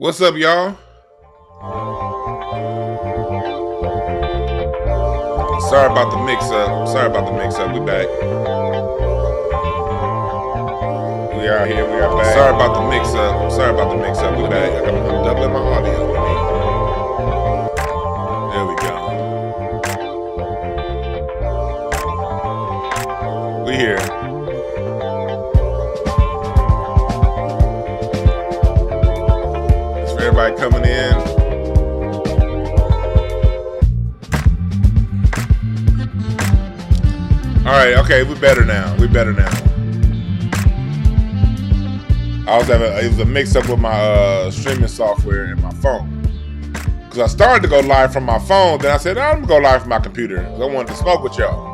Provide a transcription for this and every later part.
What's up, y'all? Sorry about the mix-up. We back. We are here. We are back. Sorry about the mix-up. We back. I'm doubling my audio. There we go. We here. It's for everybody coming in. All right. Okay. We better now. It was a mix-up with my streaming software and my phone. Because I started to go live from my phone, then I said, I'm going to go live from my computer. I wanted to smoke with y'all.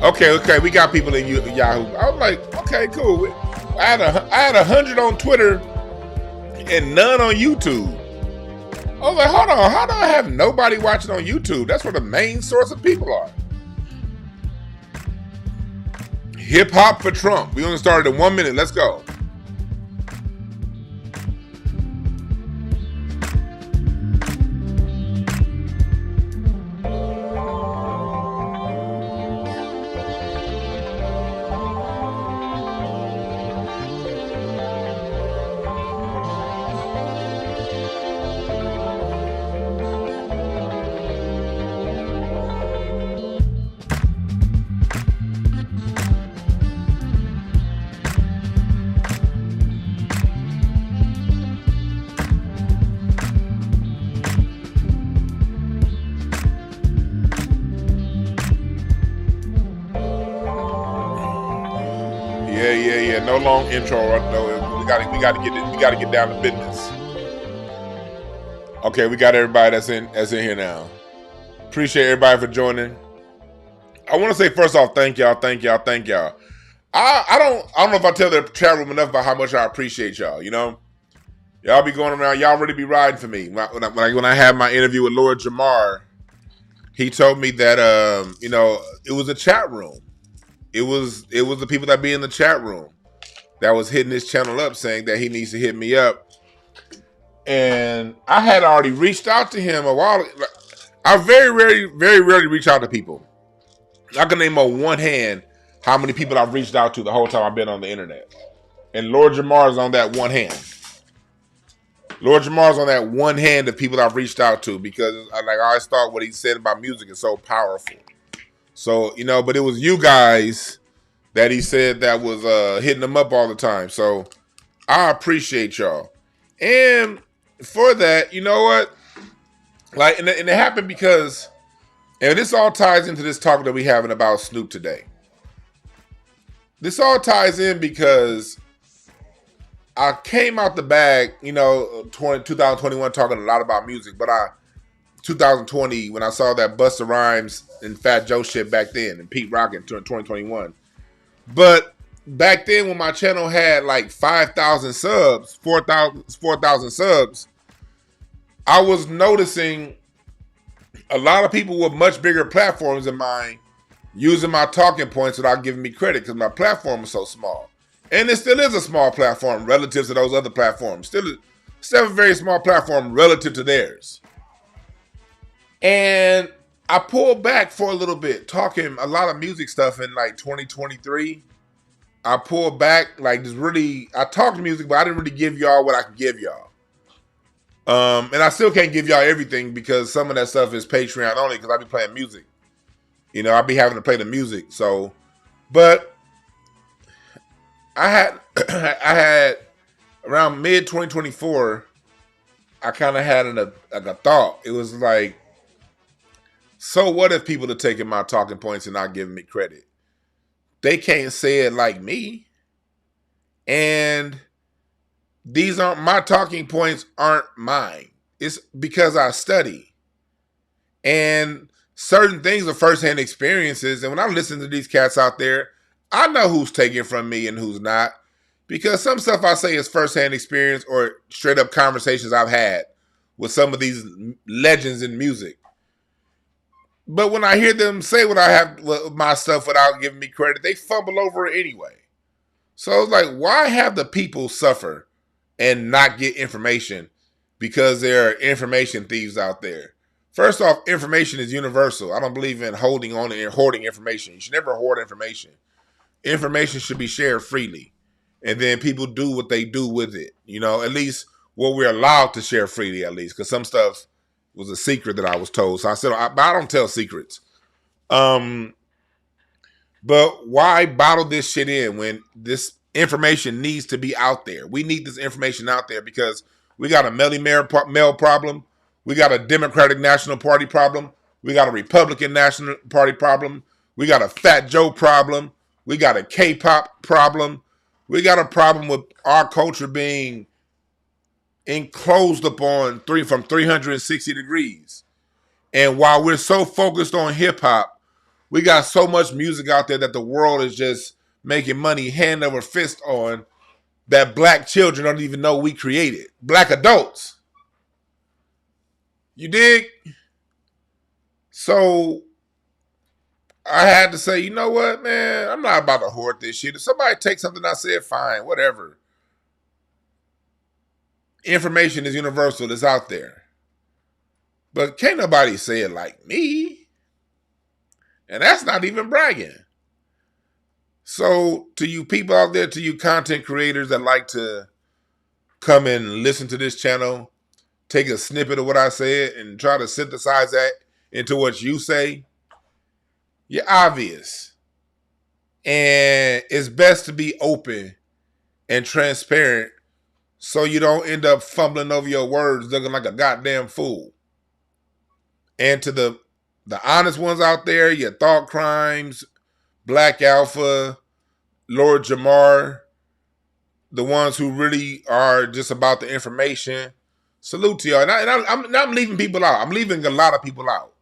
Okay, we got people in Yahoo. I was like, okay, cool. I had 100 on Twitter and none on YouTube. I was like, hold on, how do I have nobody watching on YouTube? That's where the main source of people are. Hip hop for Trump. We only started in 1 minute. Let's go. Yeah. No long intro. No, we gotta get down to business. Okay, we got everybody that's in here now. Appreciate everybody for joining. I want to say first off, thank y'all. I don't know if I tell the chat room enough about how much I appreciate y'all. You know, y'all be going around. Y'all really be riding for me. When I had my interview with Lord Jamar, he told me that it was a chat room. It was the people that be in the chat room that was hitting his channel up saying that he needs to hit me up. And I had already reached out to him a while. I very rarely reach out to people. I can name on one hand how many people I've reached out to the whole time I've been on the internet. And Lord Jamar is on that one hand. Lord Jamar's on that one hand of people I've reached out to because I always thought what he said about music is so powerful. So, but it was you guys that he said that was hitting him up all the time. So I appreciate y'all. And for that, you know what? And it happened because, and this all ties into this talk that we're having about Snoop today. This all ties in because I came out the bag, 2021 talking a lot about music, but 2020 when I saw that Busta Rhymes and Fat Joe shit back then and Pete Rock in 2021. But back then when my channel had like 5,000 subs, 4,000 subs, I was noticing a lot of people with much bigger platforms than mine using my talking points without giving me credit because my platform was so small. And it still is a small platform relative to those other platforms. Still a very small platform relative to theirs. And I pulled back for a little bit, talking a lot of music stuff in like 2023. I pulled back, I talked music, but I didn't really give y'all what I could give y'all. And I still can't give y'all everything because some of that stuff is Patreon only because I be playing music. I be having to play the music. So, but I had around mid 2024, I kind of had a thought. It was like, so what if people are taking my talking points and not giving me credit? They can't say it like me. And these aren't my talking points, aren't mine. It's because I study. And certain things are firsthand experiences. And when I listen to these cats out there, I know who's taking from me and who's not. Because some stuff I say is firsthand experience or straight up conversations I've had with some of these legends in music. But when I hear them say what I have with my stuff without giving me credit, they fumble over it anyway. So it's like, why have the people suffer and not get information because there are information thieves out there? First off, information is universal. I don't believe in holding on and hoarding information. You should never hoard information. Information should be shared freely. And then people do what they do with it. You know, at least what we're allowed to share freely, at least. Because some stuff was a secret that I was told. So I said, I don't tell secrets. But why bottle this shit in when this information needs to be out there? We need this information out there because we got a Melly Mel problem. We got a Democratic National Party problem. We got a Republican National Party problem. We got a Fat Joe problem. We got a K-pop problem. We got a problem with our culture being enclosed upon from 360 degrees. And while we're so focused on hip-hop, we got so much music out there that the world is just making money hand over fist on that black children don't even know we created. Black adults. You dig? So I had to say, you know what, man? I'm not about to hoard this shit. If somebody takes something I said, fine, whatever. Information is universal. It's out there. But can't nobody say it like me. And that's not even bragging. So to you people out there, to you content creators that like to come and listen to this channel, take a snippet of what I said and try to synthesize that into what you say, you're obvious. And it's best to be open and transparent so you don't end up fumbling over your words looking like a goddamn fool. And to the honest ones out there, your Thought Crimes, Black Alpha, Lord Jamar, the ones who really are just about the information, salute to y'all. And I'm leaving people out. I'm leaving a lot of people out,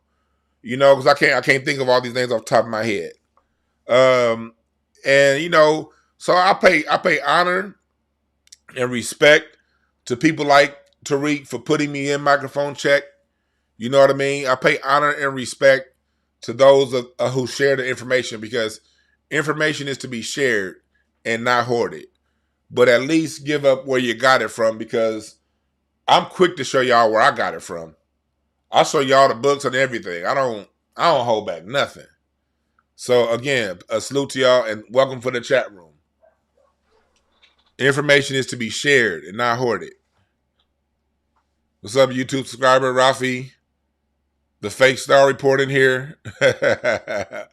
you know, because I can't think of all these names off the top of my head. And you know, so I pay honor and respect to people like Tariq for putting me in microphone check. You know what I mean? I pay honor and respect to those who share the information because information is to be shared and not hoarded. But at least give up where you got it from because I'm quick to show y'all where I got it from. I'll show y'all the books and everything. I don't hold back nothing. So again, a salute to y'all and welcome for the chat room. Information is to be shared and not hoarded. What's up, YouTube subscriber, Rafi? The fake Star Report in here. That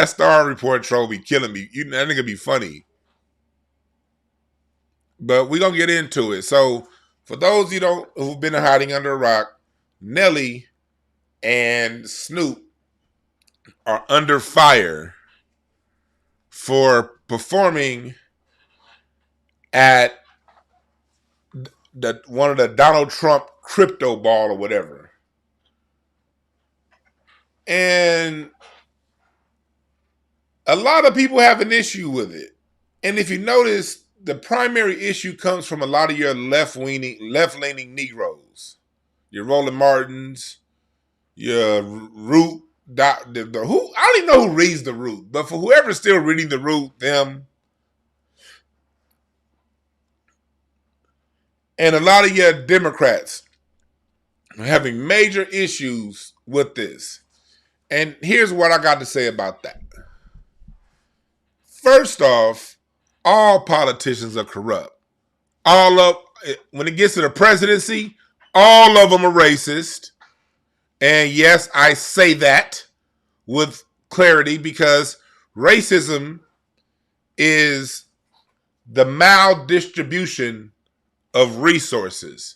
Star Report troll be killing me. That nigga be funny. But we're going to get into it. So, for those who've been hiding under a rock, Nelly and Snoop are under fire for performing at one of the Donald Trump crypto ball or whatever. And a lot of people have an issue with it. And if you notice, the primary issue comes from a lot of your left-leaning Negroes. Your Roland Martins, your Root, who I don't even know who reads the Root, but for whoever's still reading the Root, them. And a lot of your Democrats are having major issues with this. And here's what I got to say about that. First off, all politicians are corrupt. When it gets to the presidency, all of them are racist. And yes, I say that with clarity because racism is the maldistribution of resources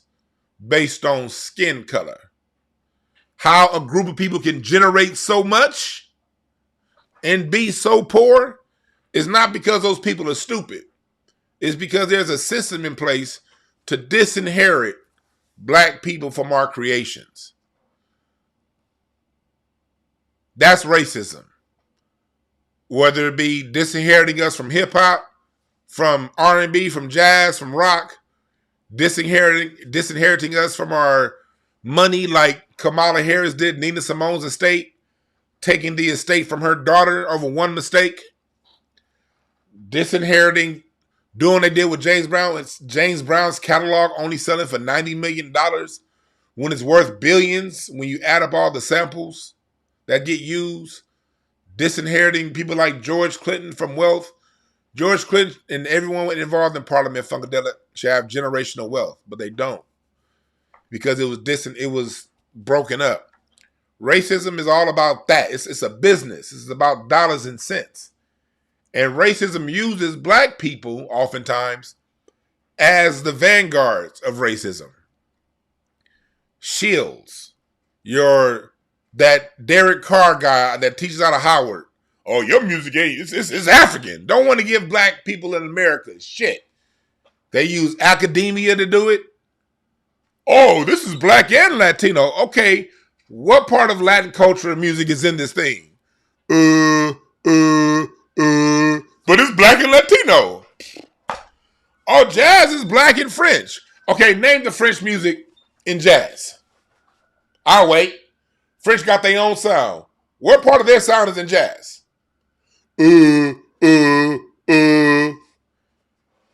based on skin color. How a group of people can generate so much and be so poor is not because those people are stupid. It's because there's a system in place to disinherit black people from our creations. That's racism. Whether it be disinheriting us from hip-hop, from R&B, from jazz, from rock, disinheriting us from our money like Kamala Harris did Nina Simone's estate, taking the estate from her daughter over one mistake, disinheriting Doing what they did with James Brown. It's James Brown's catalog only selling for $90 million when it's worth billions when you add up all the samples that get used. Disinheriting people like George Clinton from wealth. George Clinton and everyone involved in Parliament Funkadelic should have generational wealth, but they don't because it was broken up. Racism is all about that. It's a business. It's about dollars and cents. And racism uses black people oftentimes as the vanguards of racism. Shields. That Derek Carr guy that teaches out of Howard. Oh, your music it's African. Don't want to give black people in America shit. They use academia to do it. Oh, this is black and Latino. Okay, what part of Latin culture and music is in this thing? But it's black and Latino. Oh, jazz is black and French. Okay, name the French music in jazz. I'll wait. French got their own sound. What part of their sound is in jazz? They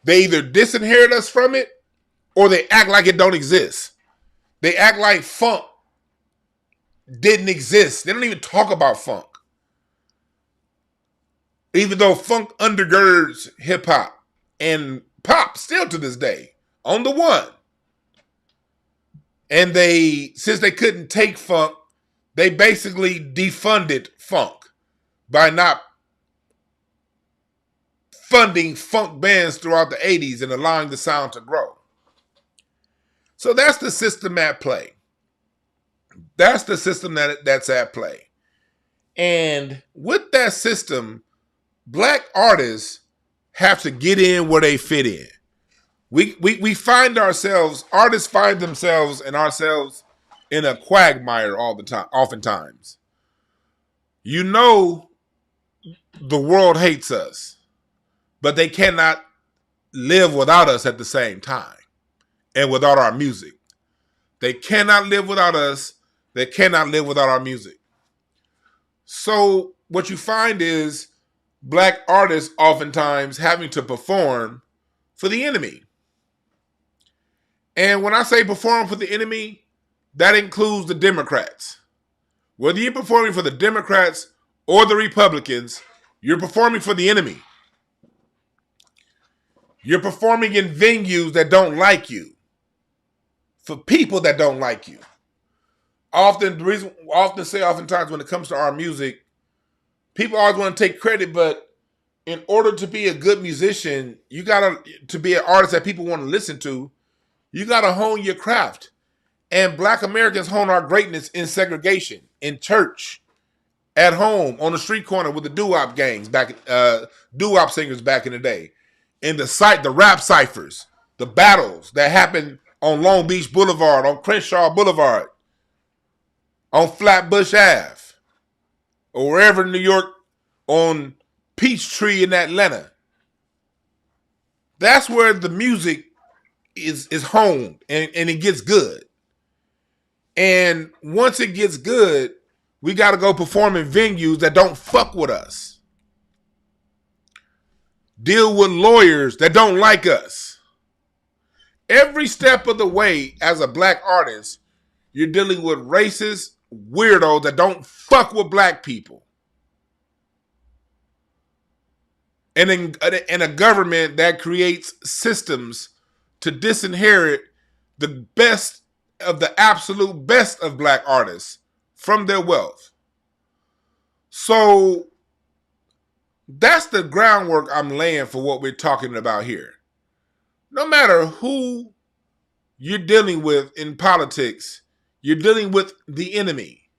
either disinherit us from it or they act like it don't exist. They act like funk didn't exist. They don't even talk about funk. Even though funk undergirds hip hop and pop still to this day on the one. And since they couldn't take funk, they basically defunded funk by not funding funk bands throughout the 80s and allowing the sound to grow. So that's the system at play. That's the system that's at play. And with that system, black artists have to get in where they fit in. We find ourselves, artists find themselves and ourselves in a quagmire all the time, oftentimes. You know the world hates us, but they cannot live without us at the same time and without our music. They cannot live without us. They cannot live without our music. So what you find is black artists oftentimes having to perform for the enemy. And when I say perform for the enemy, that includes the Democrats. Whether you're performing for the Democrats or the Republicans, you're performing for the enemy. You're performing in venues that don't like you, for people that don't like you. Oftentimes when it comes to our music, people always want to take credit, but in order to be a good musician, to be an artist that people want to listen to, you got to hone your craft. And black Americans hone our greatness in segregation, in church, at home, on the street corner with the doo-wop gangs doo-wop singers back in the day. In the rap ciphers, the battles that happened on Long Beach Boulevard, on Crenshaw Boulevard, on Flatbush Ave, or wherever in New York, on Peachtree in Atlanta. That's where the music is honed and it gets good. And once it gets good, we got to go perform in venues that don't fuck with us. Deal with lawyers that don't like us. Every step of the way as a black artist, you're dealing with racist weirdos that don't fuck with black people. And a government that creates systems to disinherit the best of the absolute best of black artists from their wealth. So that's the groundwork I'm laying for what we're talking about here. No matter who you're dealing with in politics, you're dealing with the enemy.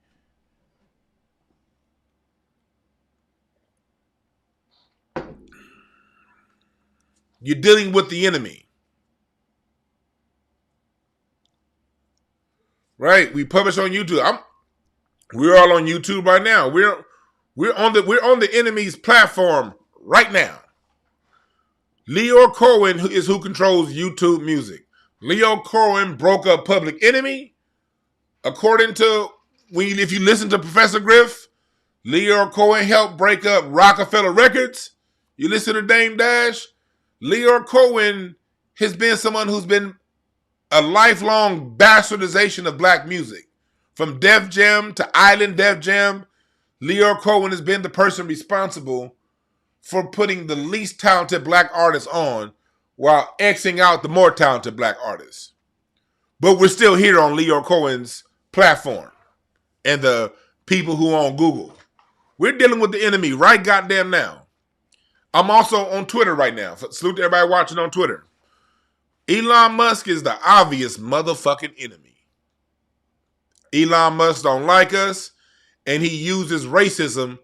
You're dealing with the enemy. Right? We publish on YouTube. We're all on YouTube right now. We're on the enemy's platform right now. Leo Cohen is who controls YouTube music. Leo Cohen broke up Public Enemy. According to if you listen to Professor Griff, Leo Cohen helped break up Rockefeller Records. You listen to Dame Dash, Leor Cohen has been someone who's been a lifelong bastardization of black music. From Def Jam to Island Def Jam, Leor Cohen has been the person responsible for putting the least talented black artists on while Xing out the more talented black artists. But we're still here on Leor Cohen's platform and the people who own Google. We're dealing with the enemy right goddamn now. I'm also on Twitter right now. Salute to everybody watching on Twitter. Elon Musk is the obvious motherfucking enemy. Elon Musk don't like us, and he uses racism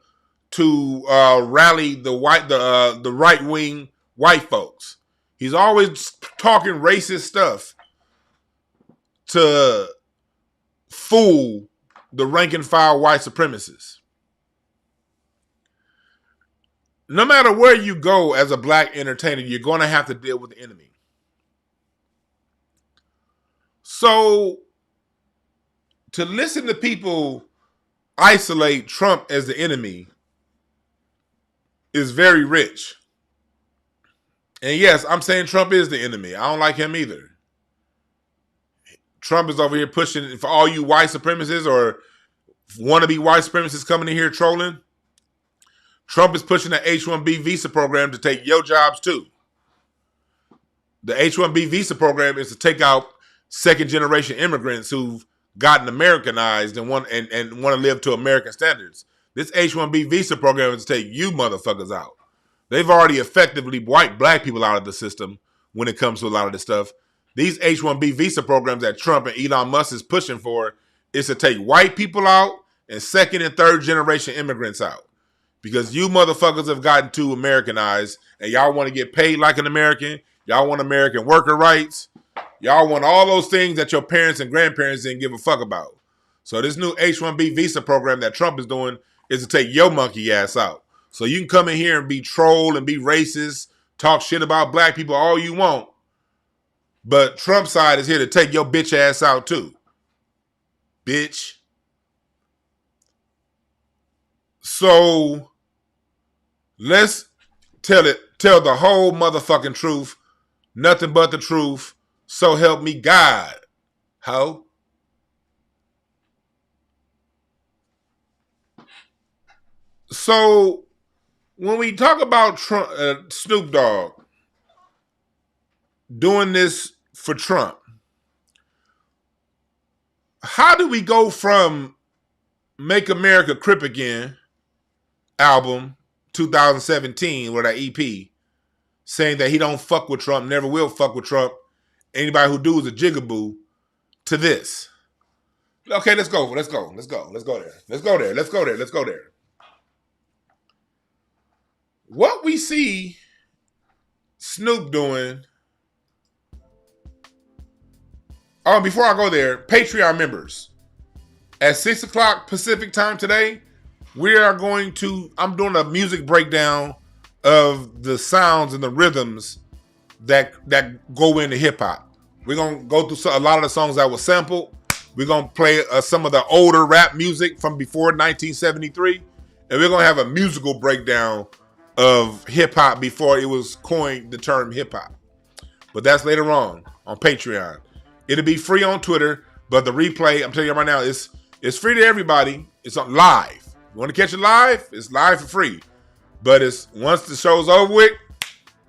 to rally the right-wing white folks. He's always talking racist stuff to fool the rank and file white supremacists. No matter where you go as a black entertainer, you're going to have to deal with the enemy. So, to listen to people isolate Trump as the enemy is very rich. And yes, I'm saying Trump is the enemy. I don't like him either. Trump is over here pushing, for all you white supremacists or wannabe white supremacists coming in here trolling, Trump is pushing the H-1B visa program to take your jobs too. The H-1B visa program is to take out second-generation immigrants who've gotten Americanized and want to live to American standards. This H-1B visa program is to take you motherfuckers out. They've already effectively wiped black people out of the system when it comes to a lot of this stuff. These H-1B visa programs that Trump and Elon Musk is pushing for is to take white people out and second and third generation immigrants out. Because you motherfuckers have gotten too Americanized and y'all want to get paid like an American. Y'all want American worker rights. Y'all want all those things that your parents and grandparents didn't give a fuck about. So this new H-1B visa program that Trump is doing is to take your monkey ass out. So you can come in here and be troll and be racist, talk shit about black people all you want. But Trump's side is here to take your bitch ass out too. Bitch. So let's tell the whole motherfucking truth, nothing but the truth, so help me God. Ho. So when we talk about Trump, Snoop Dogg doing this for Trump, how do we go from Make America Crip Again album 2017 with that EP saying that he don't fuck with Trump, never will fuck with Trump, anybody who do is a jigaboo, to this? Okay, let's go there. What we see Snoop doing. Oh, before I go there, Patreon members, at 6 o'clock Pacific time today, I'm doing a music breakdown of the sounds and the rhythms that go into hip hop. We're going to go through a lot of the songs that were sampled. We're going to play some of the older rap music from before 1973. And we're going to have a musical breakdown of hip hop before it was coined the term hip hop. But that's later on Patreon. It'll be free on Twitter, but the replay, I'm telling you right now, it's free to everybody. It's on live. You want to catch it live? It's live for free. But once the show's over with,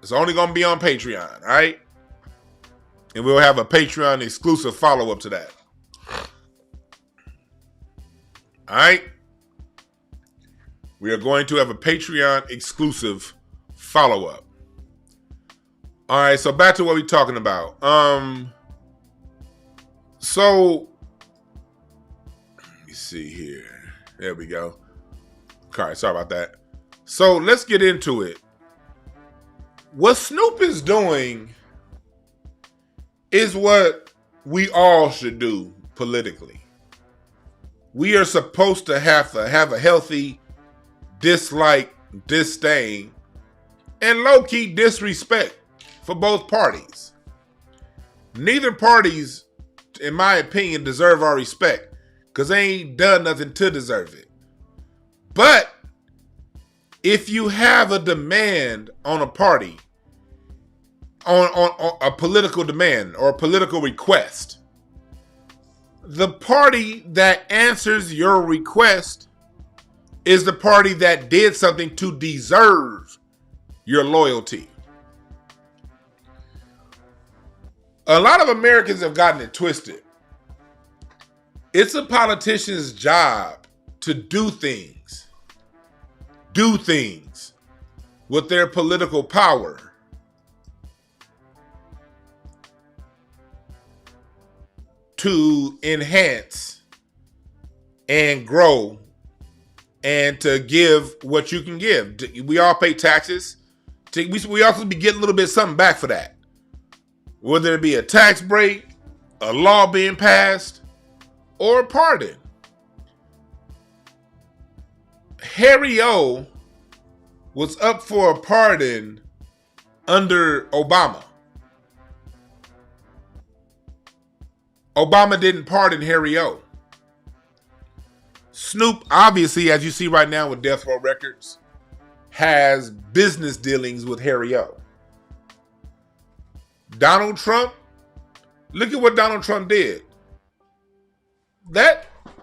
it's only going to be on Patreon, all right? And we'll have a Patreon exclusive follow-up to that. All right? We are going to have a Patreon exclusive follow-up. All right, so back to what we're talking about. So, let me see here. There we go. All right, sorry about that. So, let's get into it. What Snoop is doing is what we all should do politically. We are supposed to have a healthy dislike, disdain, and low-key disrespect for both parties. Neither parties, in my opinion, deserve our respect because they ain't done nothing to deserve it. But if you have a demand on a party on a political demand or a political request. The party that answers your request is the party that did something to deserve your loyalty. A lot of Americans have gotten it twisted. It's a politician's job to do things with their political power to enhance and grow and to give what you can give. We all pay taxes. We also be getting a little bit of something back for that. Whether it be a tax break, a law being passed, or a pardon. Harry O was up for a pardon under Obama. Obama didn't pardon Harry O. Snoop, obviously, as you see right now with Death Row Records, has business dealings with Harry O. Donald Trump, look at what Donald Trump did.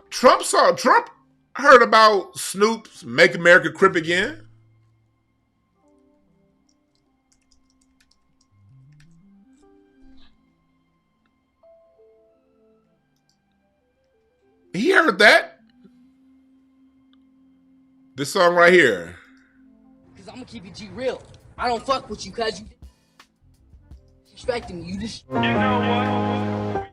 Trump heard about Snoop's Make America Crip Again. He heard that. This song right here. Cause I'm gonna keep it G real. I don't fuck with you cause you disrespecting me. You just you know what?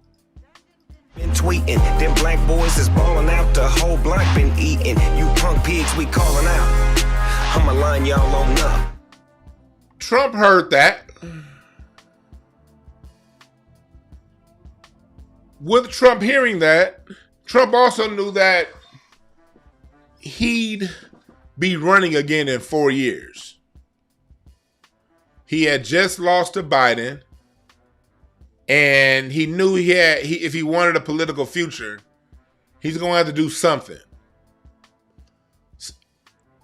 Been tweeting, them black boys is balling out, the whole block been eating. You punk pigs, we calling out. I'ma line y'all on up. Trump heard that. With Trump hearing that, Trump also knew that he'd be running again in 4 years. He had just lost to Biden. And he knew if he wanted a political future, he's going to have to do something.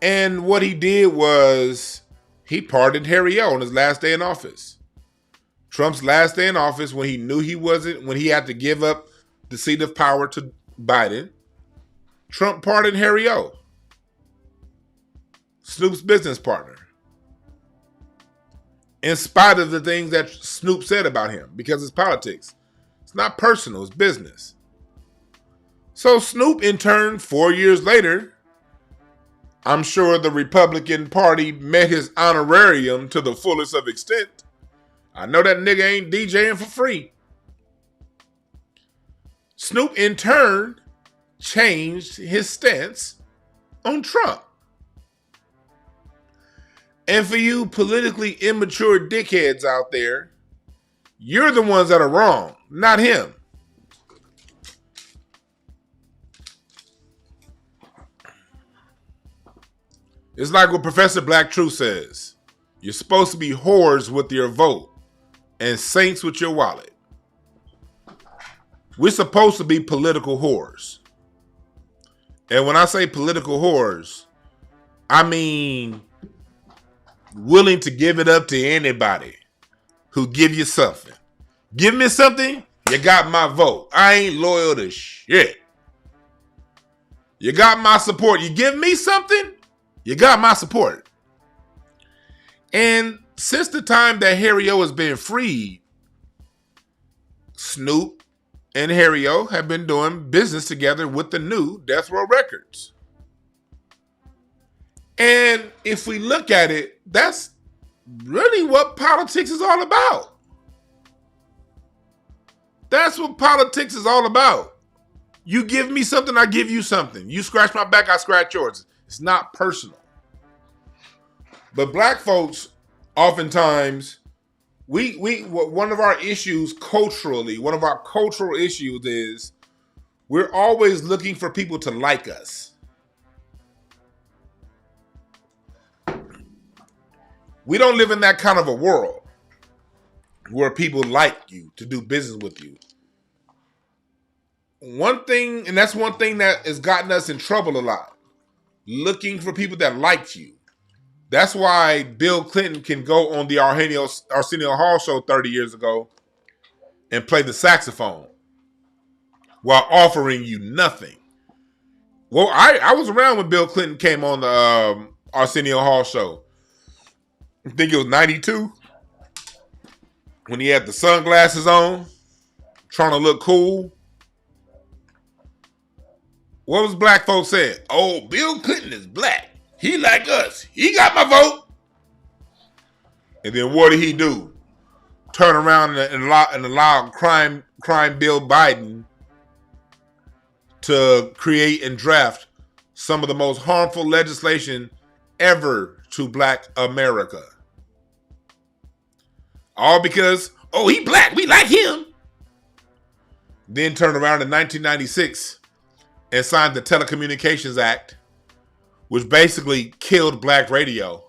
And what he did was he pardoned Harry O. on his last day in office. Trump's last day in office, when he knew when he had to give up the seat of power to Biden, Trump pardoned Harry O., Snoop's business partner. In spite of the things that Snoop said about him, because it's politics. It's not personal, it's business. So Snoop, in turn, 4 years later, I'm sure the Republican Party met his honorarium to the fullest of extent. I know that nigga ain't DJing for free. Snoop, in turn, changed his stance on Trump. And for you politically immature dickheads out there, you're the ones that are wrong, not him. It's like what Professor Black Truth says. You're supposed to be whores with your vote and saints with your wallet. We're supposed to be political whores. And when I say political whores, I mean willing to give it up to anybody who give you something. Give me something, you got my vote. I ain't loyal to shit. You got my support. You give me something, you got my support. And since the time that Harry O has been freed, Snoop and Harry O have been doing business together with the new Death Row Records. And if we look at it, that's really what politics is all about. That's what politics is all about. You give me something, I give you something. You scratch my back, I scratch yours. It's not personal. But black folks, oftentimes, one of our issues culturally, one of our cultural issues is we're always looking for people to like us. We don't live in that kind of a world where people like you to do business with you. One thing, and that's one thing that has gotten us in trouble a lot. Looking for people that like you. That's why Bill Clinton can go on the Arsenio Hall show 30 years ago and play the saxophone while offering you nothing. Well, I was around when Bill Clinton came on the Arsenio Hall show. I think it was 92 when he had the sunglasses on, trying to look cool. What was black folks saying? Oh, Bill Clinton is black. He like us. He got my vote. And then what did he do? Turn around and allow crime Bill Biden to create and draft some of the most harmful legislation ever to black America. All because, oh, he black, we like him. Then turned around in 1996 and signed the Telecommunications Act, which basically killed black radio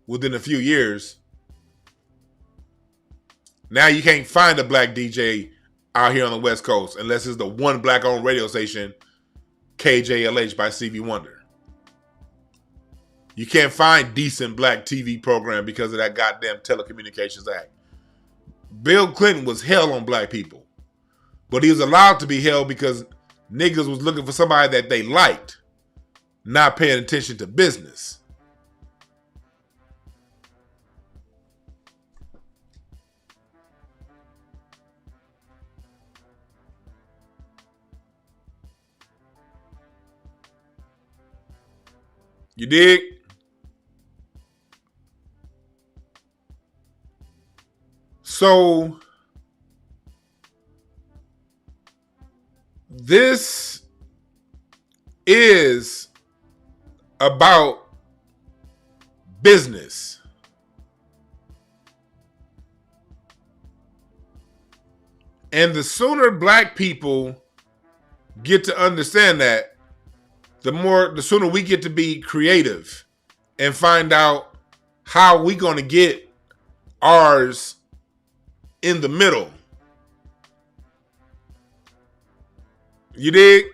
within a few years. Now you can't find a black DJ out here on the West Coast unless it's the one black-owned radio station, KJLH by Stevie Wonder. You can't find decent black TV program because of that goddamn Telecommunications Act. Bill Clinton was hell on black people, but he was allowed to be hell because niggas was looking for somebody that they liked, not paying attention to business. You dig? So this is about business. And the sooner black people get to understand that, the sooner we get to be creative and find out how we going to get ours in the middle. You dig?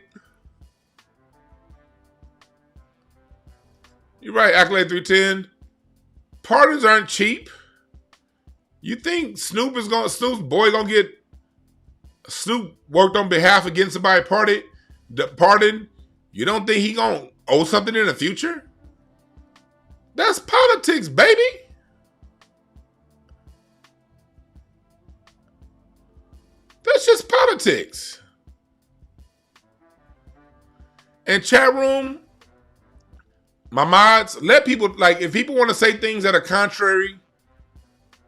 You're right, Accolade 310. Pardons aren't cheap. You think Snoop's boy gonna get Snoop worked on behalf against somebody pardon? You don't think he gonna owe something in the future? That's politics, baby. That's just politics. And chat room, my mods, let people, like, if people want to say things that are contrary.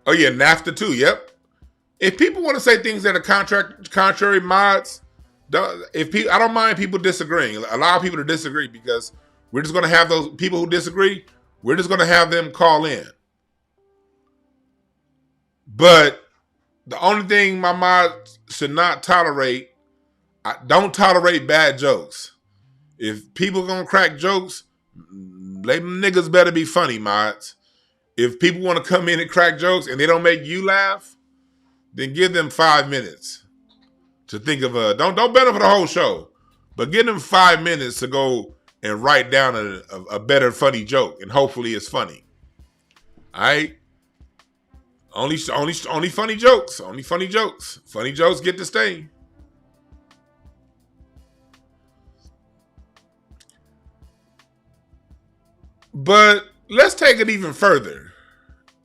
Oh yeah, NAFTA too, yep. If people want to say things that are contrary, mods, I don't mind people disagreeing. Allow people to disagree, because we're just going to have those people who disagree. We're just going to have them call in. But the only thing my mods should not tolerate, don't tolerate bad jokes. If people going to crack jokes, them niggas better be funny, mods. If people want to come in and crack jokes and they don't make you laugh, then give them 5 minutes to think of don't bet them for the whole show, but give them 5 minutes to go and write down a better funny joke, and hopefully it's funny. All right? Only funny jokes. Only funny jokes. Funny jokes get to stay. But let's take it even further.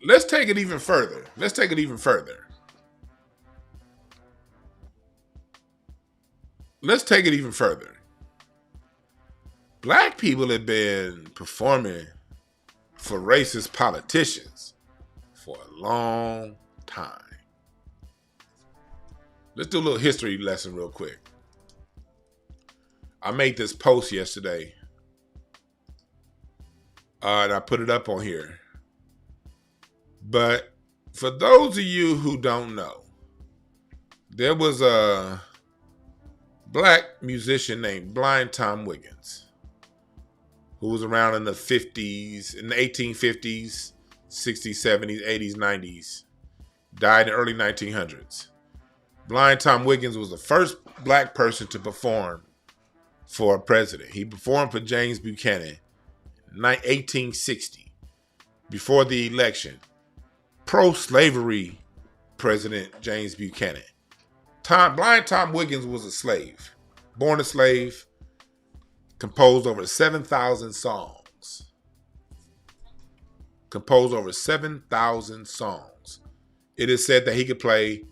Let's take it even further. Black people have been performing for racist politicians for a long time. Let's do a little history lesson real quick. I made this post yesterday, and I put it up on here. But for those of you who don't know, there was a black musician named Blind Tom Wiggins, who was around in the 50s, in the 1850s, 60s, 70s, 80s, 90s, died in the early 1900s. Blind Tom Wiggins was the first black person to perform for a president. He performed for James Buchanan in 1860. before the election. Pro-slavery President James Buchanan. Blind Tom Wiggins was a slave. Born a slave. Composed over 7,000 songs. Composed over 7,000 songs. It is said that he could play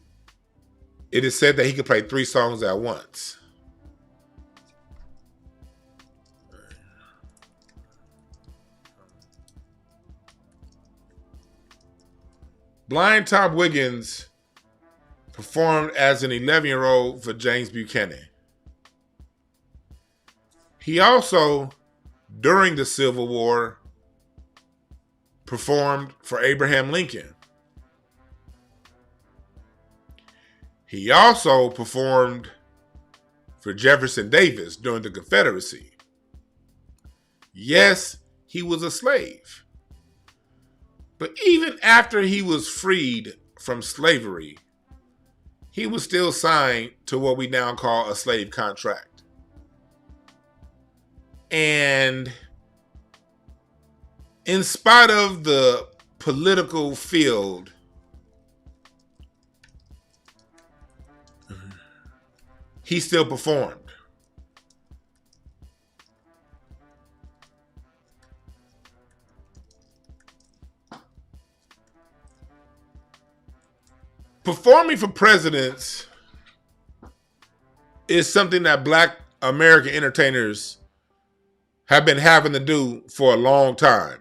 3 songs at once. Blind Tom Wiggins performed as an 11-year-old for James Buchanan. He also, during the Civil War, performed for Abraham Lincoln. He also performed for Jefferson Davis during the Confederacy. Yes, he was a slave. But even after he was freed from slavery, he was still signed to what we now call a slave contract. And in spite of the political field, he still performed. Performing for presidents is something that Black American entertainers have been having to do for a long time.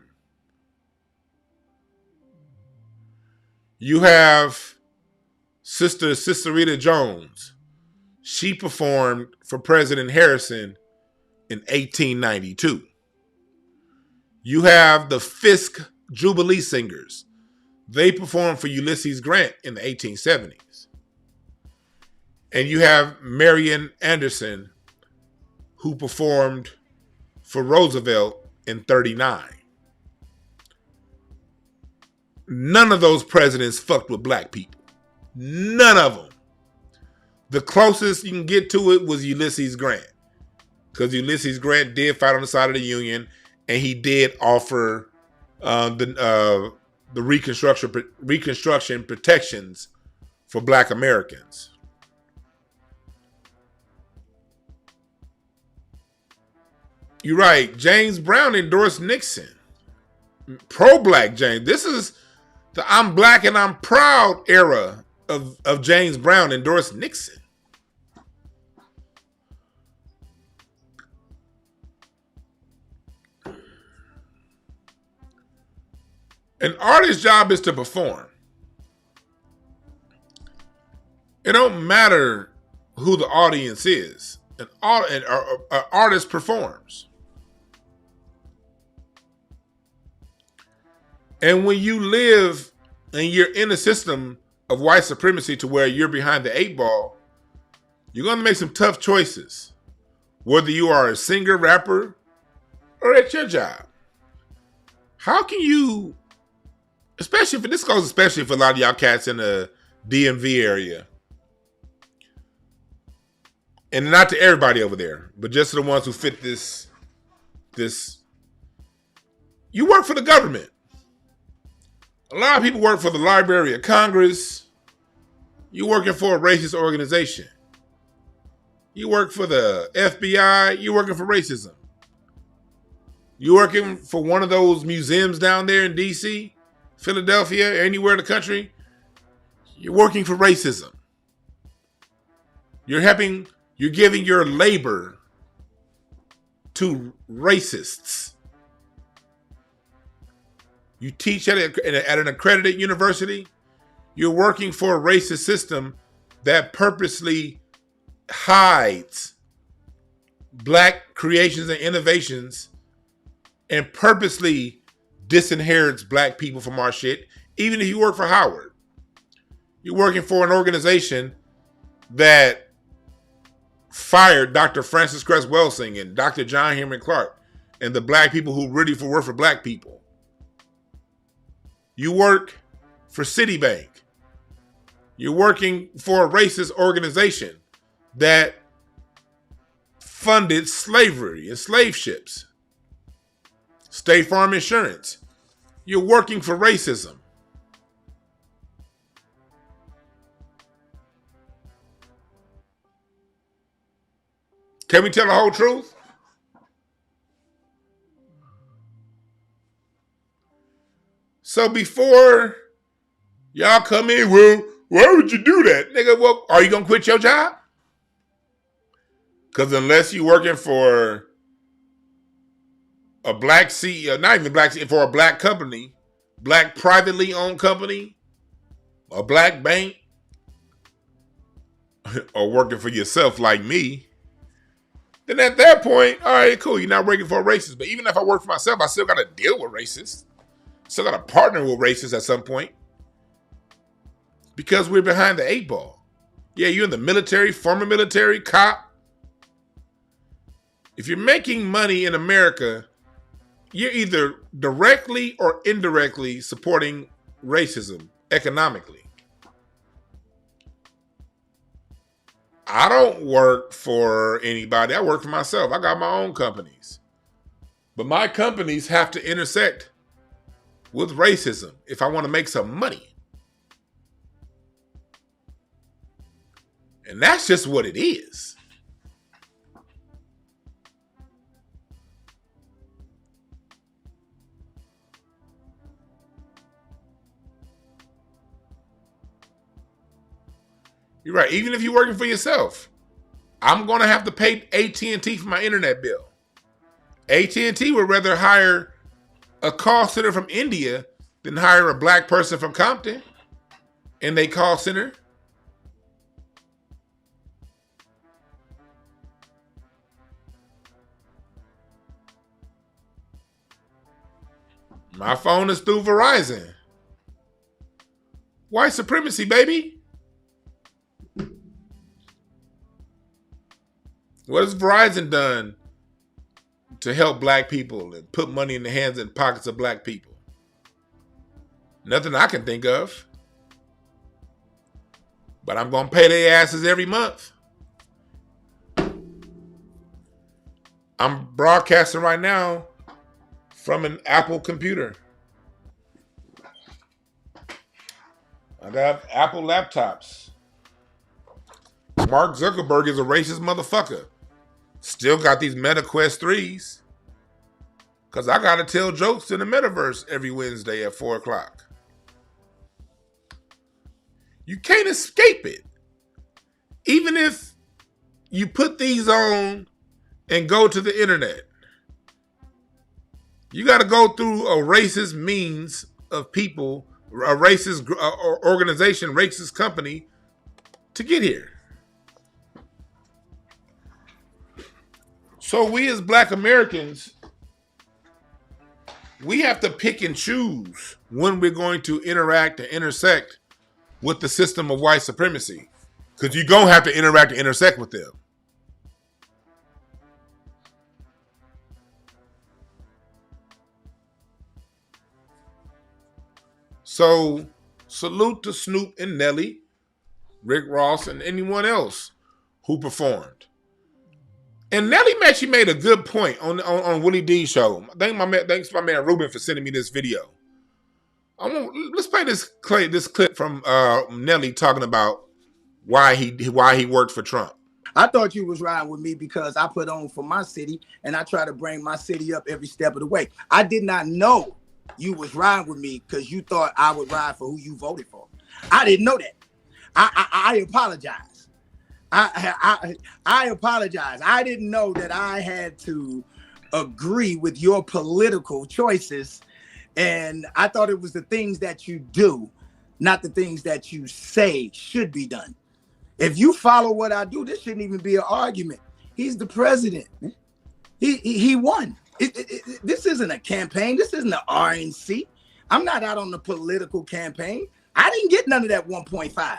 You have Sister Rita Jones. She performed for President Harrison in 1892. You have the Fisk Jubilee Singers. They performed for Ulysses Grant in the 1870s. And you have Marian Anderson, who performed for Roosevelt in 1939. None of those presidents fucked with black people. None of them. The closest you can get to it was Ulysses Grant, because Ulysses Grant did fight on the side of the Union, and he did offer the Reconstruction protections for Black Americans. You're right. James Brown endorsed Nixon. Pro-black James. This is the I'm black and I'm proud era of James Brown endorsed Nixon. An artist's job is to perform. It don't matter who the audience is. An artist performs. And when you live and you're in a system of white supremacy to where you're behind the 8 ball, you're going to make some tough choices. Whether you are a singer, rapper, or at your job. How can you, especially for a lot of y'all cats in the DMV area, and not to everybody over there, but just to the ones who fit this. You work for the government. A lot of people work for the Library of Congress. You're working for a racist organization. You work for the FBI. You're working for racism. You're working for one of those museums down there in D.C., Philadelphia, anywhere in the country. You're working for racism. You're giving your labor to racists. You teach at an accredited university. You're working for a racist system that purposely hides black creations and innovations and purposely disinherits black people from our shit. Even if you work for Howard, you're working for an organization that fired Dr. Francis Cress Welsing and Dr. John Henry Clark and the black people who really work for black people. You work for Citibank. You're working for a racist organization that funded slavery and slave ships. State Farm Insurance. you're working for racism. Can we tell the whole truth? So before y'all come in, well, why would you do that? Nigga, well, are you going to quit your job? Because unless you're working for a black CEO, not even black CEO, for a black company, black privately owned company, a black bank, or working for yourself like me, then at that point, all right, cool, you're not working for a racist. But even if I work for myself, I still got to deal with racists. Still got to partner with racists at some point. Because we're behind the 8 ball. Yeah, you're in the military, former military, cop. If you're making money in America, you're either directly or indirectly supporting racism economically. I don't work for anybody. I work for myself. I got my own companies. But my companies have to intersect with racism if I want to make some money. And that's just what it is. You're right. Even if you're working for yourself, I'm going to have to pay AT&T for my internet bill. AT&T would rather hire a call center from India than hire a black person from Compton in their call center. My phone is through Verizon. White supremacy, baby. What has Verizon done to help black people and put money in the hands and pockets of black people? Nothing I can think of. But I'm going to pay their asses every month. I'm broadcasting right now from an Apple computer. I got Apple laptops. Mark Zuckerberg is a racist motherfucker. Still got these Meta Quest 3s. Because I got to tell jokes in the metaverse every Wednesday at 4 o'clock. You can't escape it. Even if you put these on and go to the internet, you got to go through a racist means of people, a racist organization, racist company to get here. So we as black Americans, we have to pick and choose when we're going to interact and intersect with the system of white supremacy. Because you're going to have to interact and intersect with them. So salute to Snoop and Nelly, Rick Ross, and anyone else who performed. And Nelly actually made a good point on Willie D's show. Thanks my man Ruben for sending me this video. Let's play this clip from Nelly talking about why he worked for Trump. I thought you was riding with me because I put on for my city and I try to bring my city up every step of the way. I did not know you was riding with me because you thought I would ride for who you voted for. I didn't know that. I apologize. I apologize. I didn't know that I had to agree with your political choices. And I thought it was the things that you do, not the things that you say should be done. If you follow what I do, this shouldn't even be an argument. He's the president. He won. This isn't a campaign. This isn't an RNC. I'm not out on the political campaign. I didn't get none of that 1.5.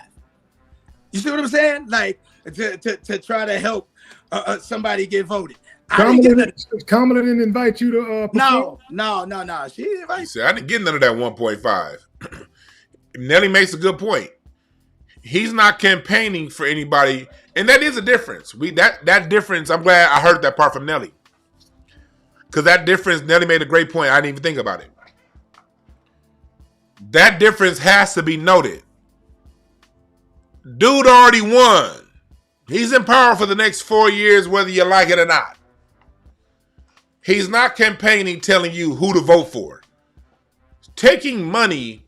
You see what I'm saying? Like to try to help somebody get voted. Kamala didn't invite you to No. She didn't invite. He said, I didn't get none of that 1.5. Nelly makes a good point. He's not campaigning for anybody, and that is a difference. That difference, I'm glad I heard that part from Nelly. Because that difference, Nelly made a great point. I didn't even think about it. That difference has to be noted. Dude already won. He's in power for the next 4 years, whether you like it or not. He's not campaigning telling you who to vote for. Taking money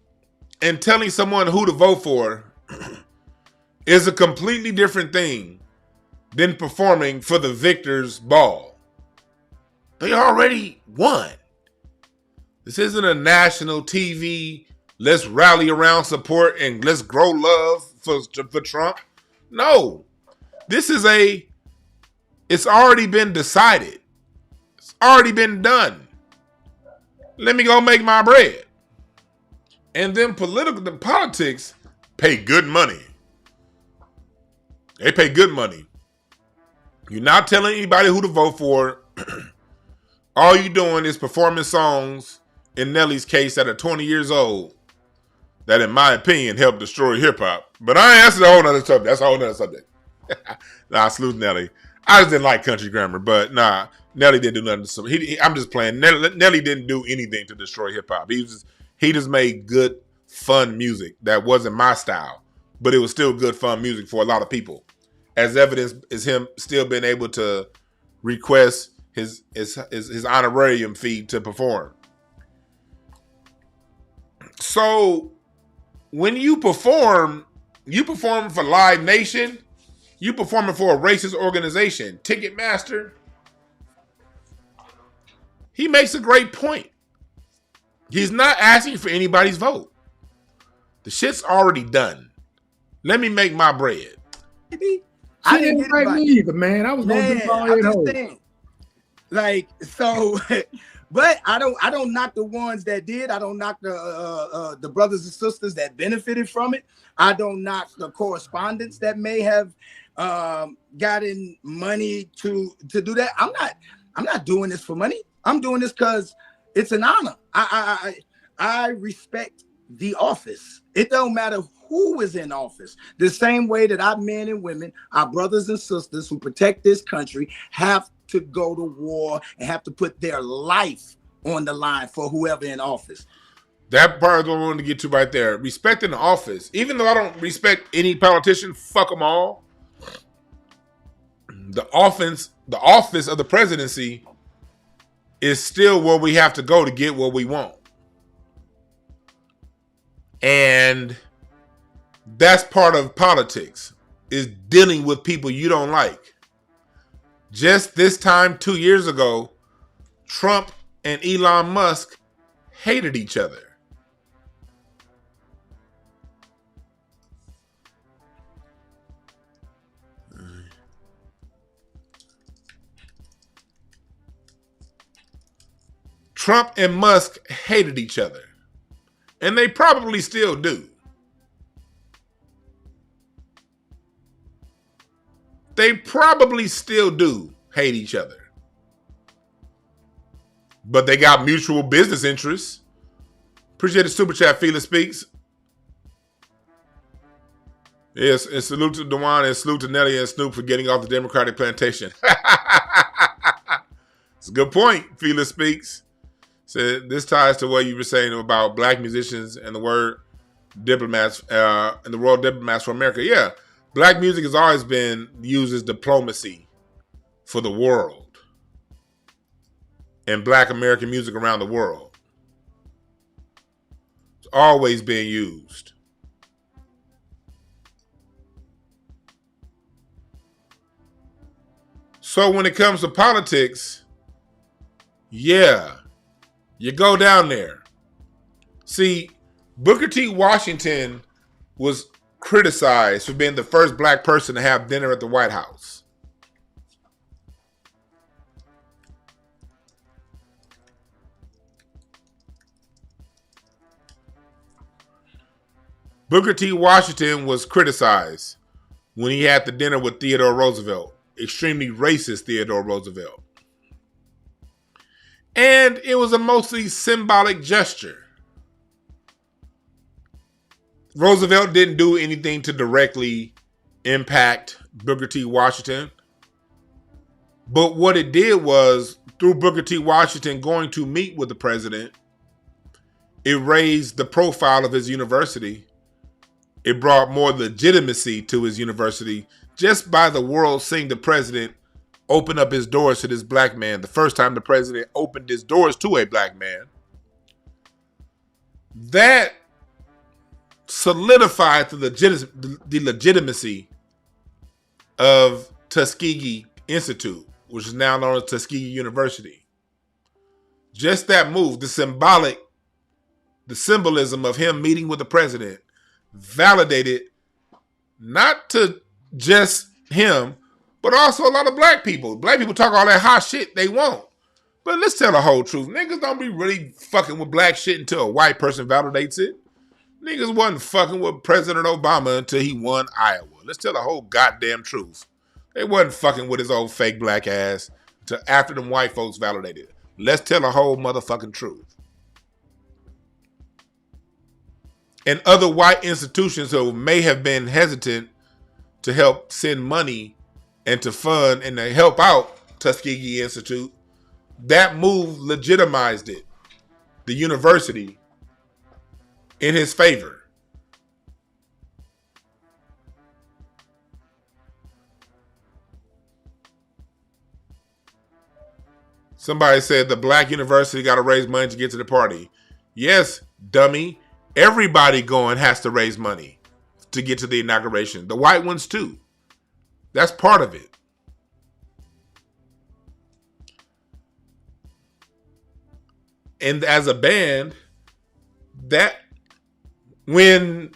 and telling someone who to vote for is a completely different thing than performing for the victor's ball. They already won. This isn't a national TV, let's rally around support and let's grow love for Trump. No. This is it's already been decided. It's already been done. Let me go make my bread. And then the politics pay good money. They pay good money. You're not telling anybody who to vote for. All you're doing is performing songs, in Nelly's case, that are 20 years old, that, in my opinion, helped destroy hip-hop. But that's a whole nother subject. That's a whole nother subject. Nah, I salute Nelly. I just didn't like country grammar, but nah, Nelly didn't do nothing. I'm just playing. Nelly didn't do anything to destroy hip-hop. He just made good, fun music that wasn't my style, but it was still good, fun music for a lot of people. As evidence is him still being able to request his honorarium fee to perform. So when you perform for Live Nation, you performing for a racist organization, Ticketmaster. He makes a great point. He's not asking for anybody's vote. The shit's already done. Let me make my bread. I didn't invite me either, man. I was going to do all at home. Like, so, but I don't knock the ones that did. I don't knock the brothers and sisters that benefited from it. I don't knock the correspondents that may have gotten money to do that. I'm not doing this for money. I'm doing this because it's an honor. I respect the office. It don't matter who is in office. The same way that our men and women, our brothers and sisters who protect this country, have to go to war and have to put their life on the line for whoever in office. That part I wanted to get to right there. Respecting the office. Even though I don't respect any politician, fuck them all. The office of the presidency is still where we have to go to get what we want. And that's part of politics, is dealing with people you don't like. Just this time 2 years ago, Trump and Elon Musk hated each other. Trump and Musk hated each other. And they probably still do. They probably still do hate each other. But they got mutual business interests. Appreciate the super chat, Felix Speaks. Yes, and salute to Dewan and salute to Nelly and Snoop for getting off the Democratic plantation. It's a good point, Felix Speaks. So this ties to what you were saying about black musicians and the word diplomats and the Royal Diplomats for America. Yeah, black music has always been used as diplomacy for the world and black American music around the world. It's always being used. So when it comes to politics, yeah, you go down there. See, Booker T. Washington was criticized for being the first black person to have dinner at the White House. Booker T. Washington was criticized when he had the dinner with Theodore Roosevelt, extremely racist Theodore Roosevelt. And it was a mostly symbolic gesture. Roosevelt didn't do anything to directly impact Booker T. Washington. But what it did was, through Booker T. Washington going to meet with the president, it raised the profile of his university. It brought more legitimacy to his university just by the world seeing the president open up his doors to this black man. The first time the president opened his doors to a black man. That solidified the legitimacy of Tuskegee Institute, which is now known as Tuskegee University. Just that move, the symbolism of him meeting with the president, validated not to just him, but also a lot of black people. Black people talk all that hot shit they want. But let's tell the whole truth. Niggas don't be really fucking with black shit until a white person validates it. Niggas wasn't fucking with President Obama until he won Iowa. Let's tell the whole goddamn truth. They wasn't fucking with his old fake black ass until after them white folks validated it. Let's tell the whole motherfucking truth. And other white institutions who may have been hesitant to help send money and to fund and to help out Tuskegee Institute, that move legitimized it, the university, in his favor. Somebody said the black university got to raise money to get to the party. Yes, dummy. Everybody going has to raise money to get to the inauguration. The white ones too. That's part of it. And as a band, that when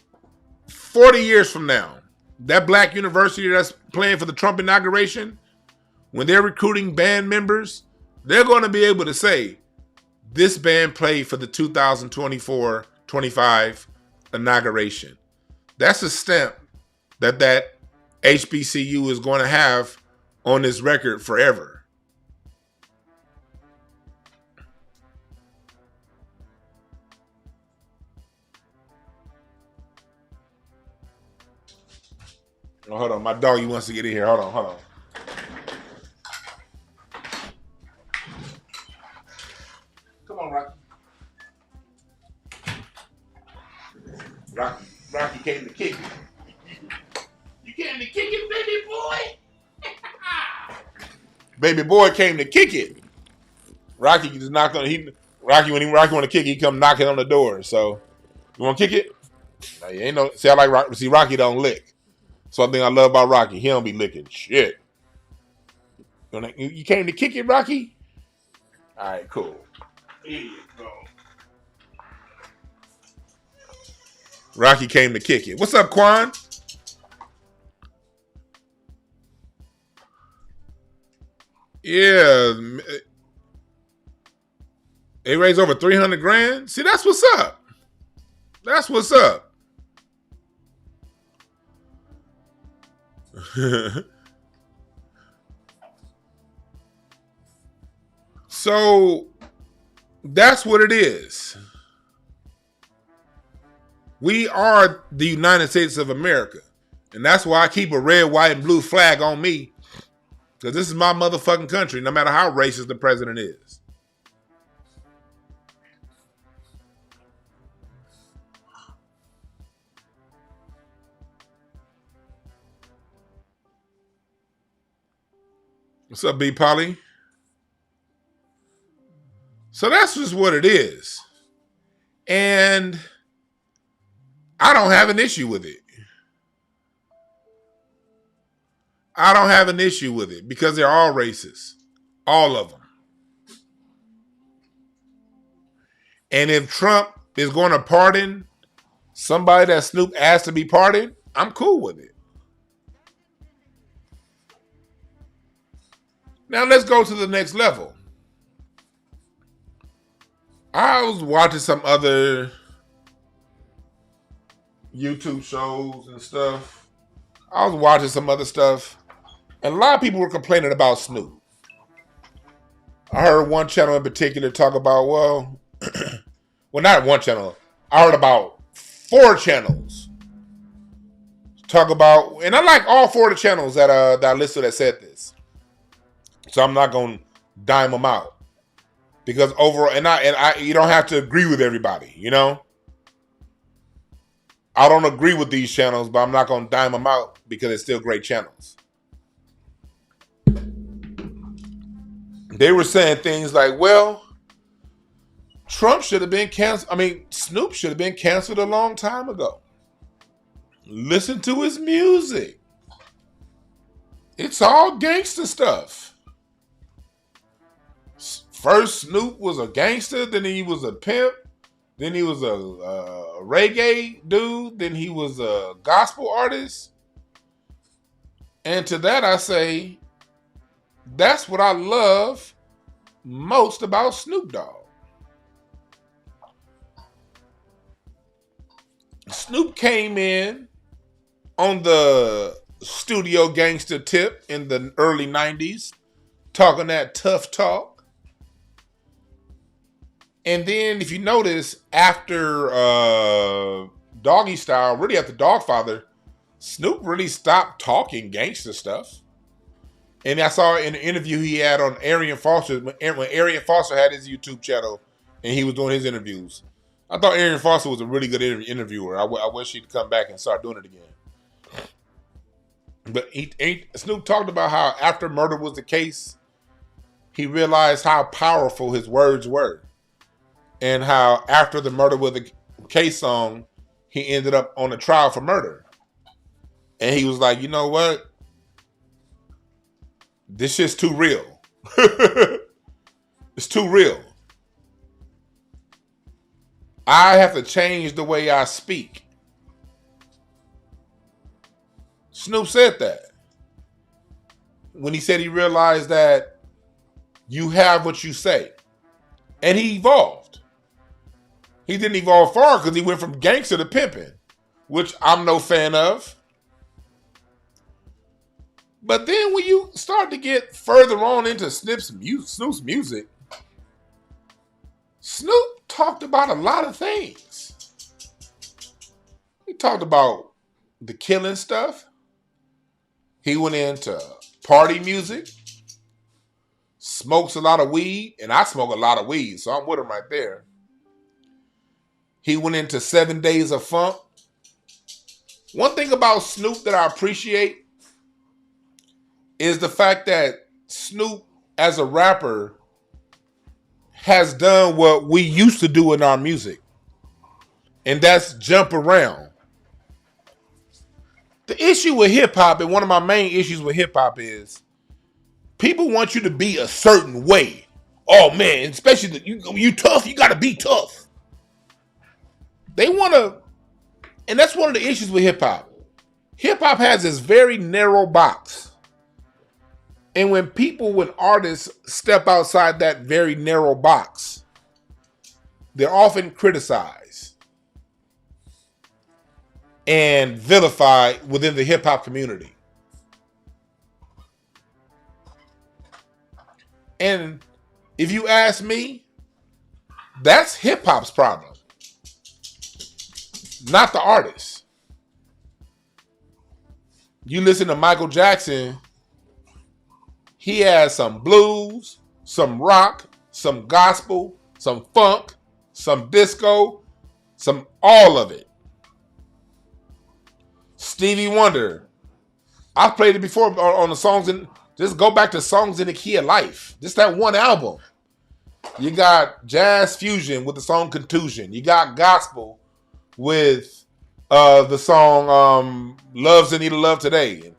40 years from now, that black university that's playing for the Trump inauguration, when they're recruiting band members, they're going to be able to say, this band played for the 2024-25 inauguration. That's a stamp that HBCU is going to have on this record forever. Oh, hold on. My doggy wants to get in here. Hold on. Come on, Rocky. Rocky came to kick it. You came to kick it, baby boy? Baby boy came to kick it. Rocky just knocked on Rocky want to kick it, he come knocking on the door. So, you want to kick it? No, you ain't no. See, I like Rocky. See, Rocky don't lick. So one thing I love about Rocky, he don't be licking shit. You came to kick it, Rocky? All right, cool. Here you go. Rocky came to kick it. What's up, Quan? Yeah. They raised over 300 grand. See, that's what's up. That's what's up. So that's what it is. We are the United States of America. And that's why I keep a red, white, and blue flag on me. Because this is my motherfucking country, no matter how racist the president is. What's up, B. Polly? So that's just what it is. And I don't have an issue with it. I don't have an issue with it because they're all racist. All of them. And if Trump is going to pardon somebody that Snoop asked to be pardoned, I'm cool with it. Now let's go to the next level. I was watching some other YouTube shows and stuff. I was watching some other stuff. And a lot of people were complaining about Snoop. I heard one channel in particular talk about, well, not one channel. I heard about 4 channels talk about, and I like all 4 of the channels that I listed that said this. So I'm not going to dime them out. Because overall, and I, you don't have to agree with everybody, you know. I don't agree with these channels, but I'm not going to dime them out because it's still great channels. They were saying things like, well, Trump should have been canceled. I mean, Snoop should have been canceled a long time ago. Listen to his music. It's all gangster stuff. First, Snoop was a gangster, then he was a pimp, then he was a reggae dude, then he was a gospel artist. And to that I say, that's what I love most about Snoop Dogg. Snoop came in on the studio gangster tip in the early 90s, talking that tough talk. And then if you notice, after Doggy Style, really after Dogfather, Snoop really stopped talking gangster stuff. And I saw in an interview he had on Arian Foster, when Arian Foster had his YouTube channel and he was doing his interviews. I thought Arian Foster was a really good interviewer. I wish he'd come back and start doing it again. But Snoop talked about how after murder was the case, he realized how powerful his words were. And how after the Murder Was the Case song, he ended up on a trial for murder. And he was like, you know what? This shit's too real. It's too real. I have to change the way I speak. Snoop said that. When he said he realized that you have what you say. And he evolved. He didn't evolve far because he went from gangster to pimping, which I'm no fan of. But then when you start to get further on into Snoop's music, Snoop talked about a lot of things. He talked about the killing stuff. He went into party music, smokes a lot of weed, and I smoke a lot of weed, so I'm with him right there. He went into 7 Days of Funk. One thing about Snoop that I appreciate is the fact that Snoop, as a rapper, has done what we used to do in our music. And that's jump around. The issue with hip-hop, and one of my main issues with hip-hop is, people want you to be a certain way. Oh man, especially you tough, you gotta be tough. They want to, and that's one of the issues with hip-hop. Hip-hop has this very narrow box. And when artists step outside that very narrow box, they're often criticized and vilified within the hip-hop community. And if you ask me, that's hip-hop's problem. Not the artist. You listen to Michael Jackson, he has some blues, some rock, some gospel, some funk, some disco, some all of it. Stevie Wonder, I've played it before on the songs, and just go back to Songs in the Key of Life. Just that one album. You got jazz fusion with the song Contusion. You got gospel with the song Love's in Need of Love Today.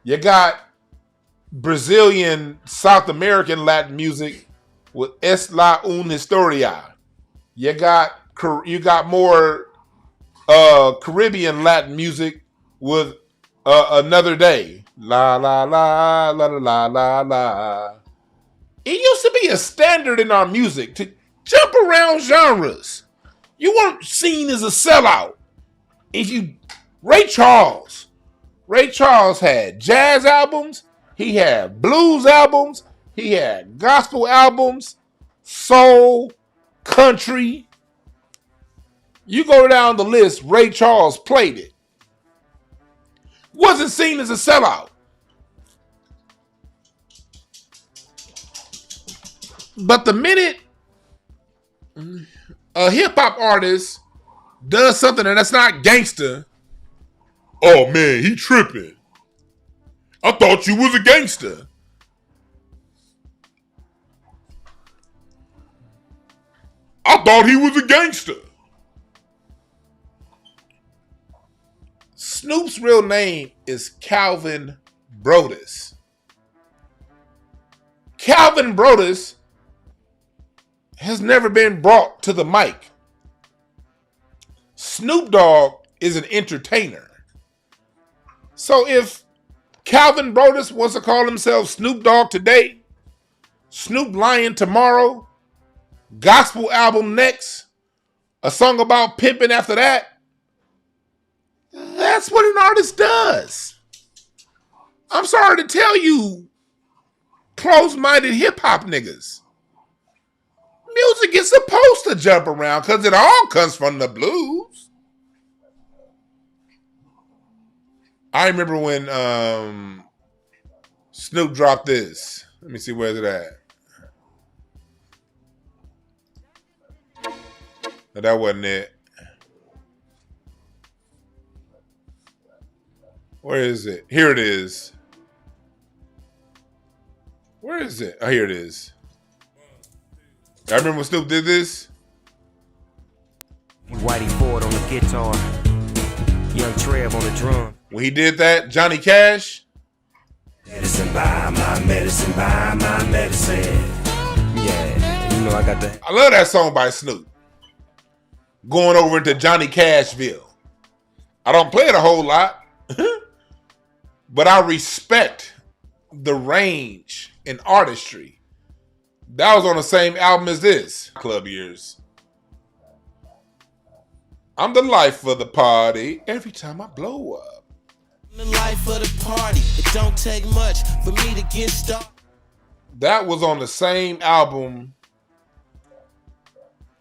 You got Brazilian, South American Latin music with Es La Un Historia. You got more Caribbean Latin music with Another Day. La la la la la la la. It used to be a standard in our music to jump around genres. You weren't seen as a sellout. Ray Charles had jazz albums, he had blues albums, he had gospel albums, soul, country. You go down the list, Ray Charles played it. Wasn't seen as a sellout. But the minute a hip hop artist does something that's not gangster, oh man, he tripping. I thought you was a gangster. I thought he was a gangster. Snoop's real name is Calvin Brodus. Calvin Brodus has never been brought to the mic. Snoop Dogg is an entertainer. So if Calvin Brodus wants to call himself Snoop Dogg today, Snoop Lion tomorrow, gospel album next, a song about pimping after that, that's what an artist does. I'm sorry to tell you, close-minded hip-hop niggas. Music is supposed to jump around because it all comes from the blues. I remember when Snoop dropped this. Let me see, where's it at? No, that wasn't it. Where is it? Here it is. Where is it? Oh, here it is. I remember when Snoop did this. Whitey Ford on the guitar, Young Trev on the drum. When he did that, Johnny Cash. Medicine, buy my medicine, buy my medicine. Yeah, you know I got that. I love that song by Snoop. Going over into Johnny Cashville. I don't play it a whole lot, but I respect the range and artistry. That was on the same album as this. Club years. I'm the life of the party every time I blow up. The life of the party. It don't take much for me to get started. That was on the same album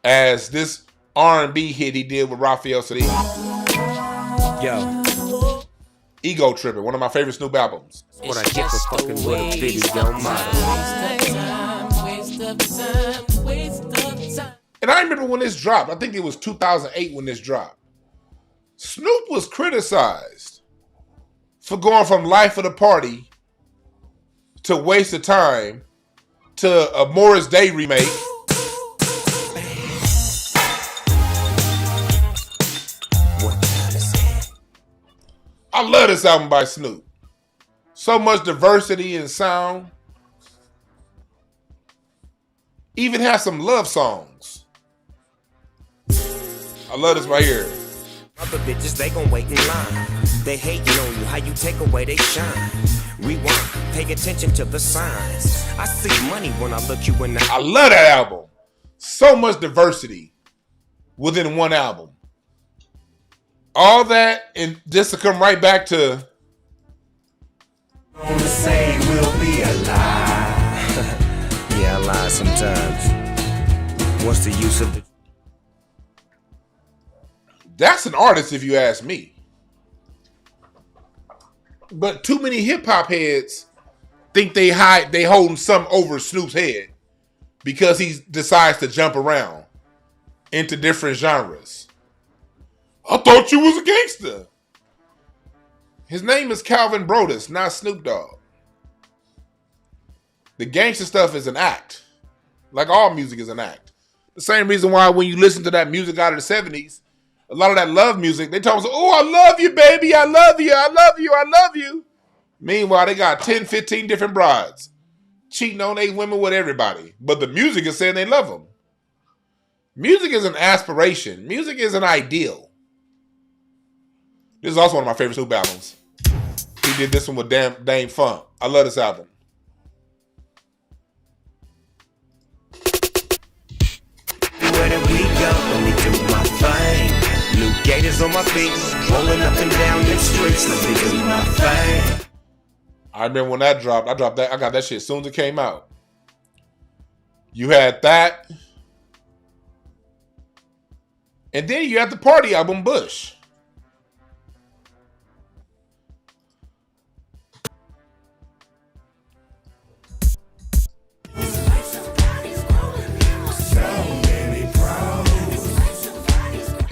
as this R&B hit he did with Raphael Sadiq. Yo. Ego Trippin', one of my favorite Snoop albums. What I get for fucking with a video model. And I remember when this dropped. I think it was 2008 when this dropped. Snoop was criticized for going from Life of the Party to Waste of Time to a Morris Day remake. I love this album by Snoop. So much diversity in sound. Even has some love songs. I love this right here. Other bitches, they gon' wait in line. They hating on you, how you take away they shine. Rewind, pay attention to the signs. I see money when I look you in the... I love that album. So much diversity within one album. All that, and just to come right back to... Gonna say we'll be alive. Yeah, I lie sometimes. What's the use of the... That's an artist if you ask me. But too many hip-hop heads think they holding something over Snoop's head because he decides to jump around into different genres. I thought you was a gangster. His name is Calvin Brodus, not Snoop Dogg. The gangster stuff is an act. Like all music is an act. The same reason why when you listen to that music out of the 70s, a lot of that love music, they talk about, oh, I love you, baby. I love you. I love you. I love you. Meanwhile, they got 10, 15 different brides cheating on 8 women with everybody. But the music is saying they love them. Music is an aspiration. Music is an ideal. This is also one of my favorite Snoop albums. He did this one with Dame Funk. I love this album. Where did we go? Let me do my thing. New gators on my feet, rolling up and down the streets. Let me do my thing. I remember when that dropped. I got that shit as soon as it came out. You had that. And then you had the party album, Bush.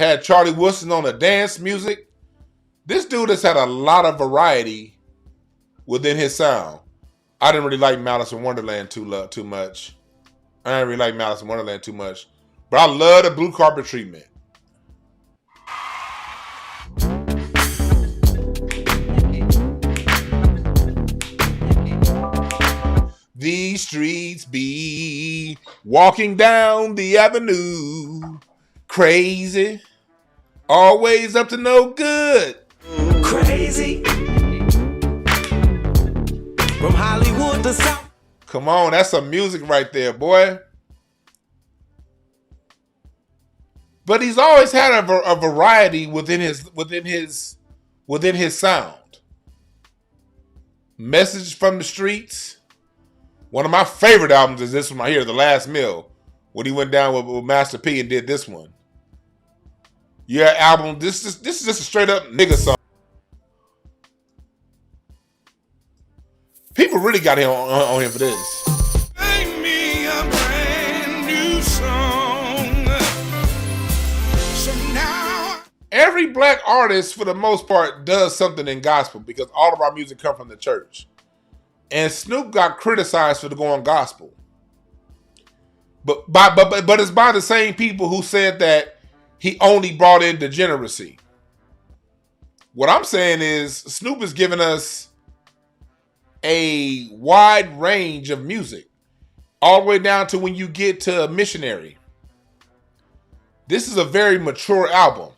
had Charlie Wilson on the dance music. This dude has had a lot of variety within his sound. I didn't really like Malice in Wonderland too much. I didn't really like Malice in Wonderland too much. But I love the blue carpet treatment. These streets be walking down the avenue. Crazy. Always up to no good. Crazy. From Hollywood to South. Come on, that's some music right there, boy. But he's always had a variety within his sound. Message from the Streets. One of my favorite albums is this one right here, The Last Meal, when he went down with Master P and did this one. Yeah, album. This is just a straight up nigga song. People really got him on him for this. Make me a brand new song. So now Every black artist, for the most part, does something in gospel because all of our music comes from the church. And Snoop got criticized for going gospel. But it's by the same people who said that he only brought in degeneracy. What I'm saying is Snoop is giving us a wide range of music, all the way down to when you get to Missionary. This is a very mature album.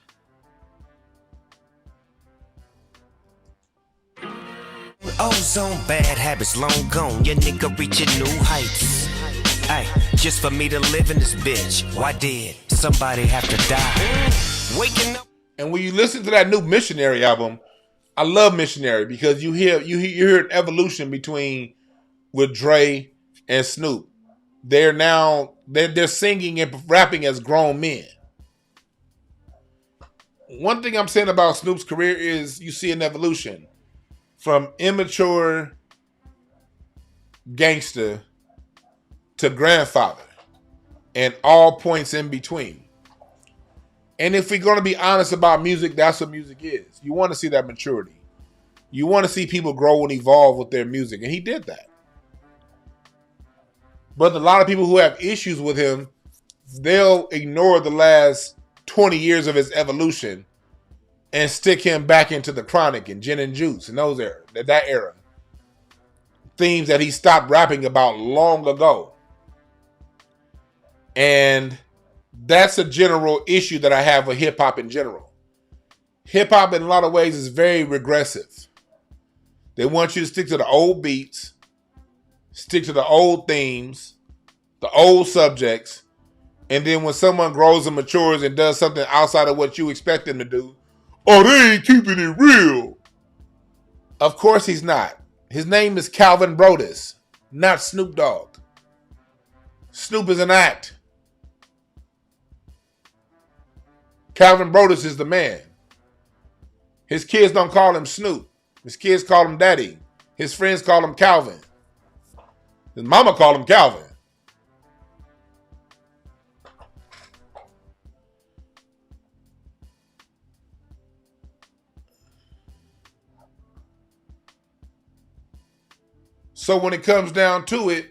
Ozone, bad habits long gone. Your nigga reaching new heights. Ay, just for me to live in this bitch. Why did somebody have to die? Waking up. And when you listen to that new Missionary album, I love Missionary because you hear an evolution with Dre and Snoop. They're singing and rapping as grown men. One thing I'm saying about Snoop's career is you see an evolution from immature gangster to grandfather and all points in between. And if we're going to be honest about music, that's what music is. You want to see that maturity. You want to see people grow and evolve with their music. And he did that. But a lot of people who have issues with him, they'll ignore the last 20 years of his evolution and stick him back into the Chronic and Gin and Juice and that era. Themes that he stopped rapping about long ago. And that's a general issue that I have with hip-hop in general. Hip-hop in a lot of ways is very regressive. They want you to stick to the old beats, stick to the old themes, the old subjects, and then when someone grows and matures and does something outside of what you expect them to do, oh, they ain't keeping it real. Of course he's not. His name is Calvin Brodus, not Snoop Dogg. Snoop is an act. Calvin Brodus is the man. His kids don't call him Snoop. His kids call him Daddy. His friends call him Calvin. His mama called him Calvin. So when it comes down to it,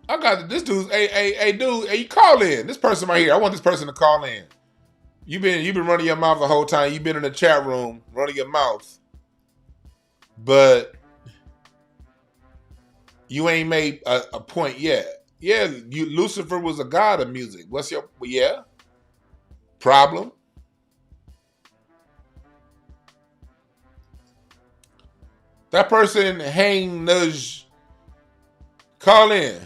I got this dude's dude, you call in. This person right here. I want this person to call in. You've been running your mouth the whole time. You've been in the chat room running your mouth. But you ain't made a point yet. Yeah, Lucifer was a god of music. What's your problem? That person hang nudge. Call in.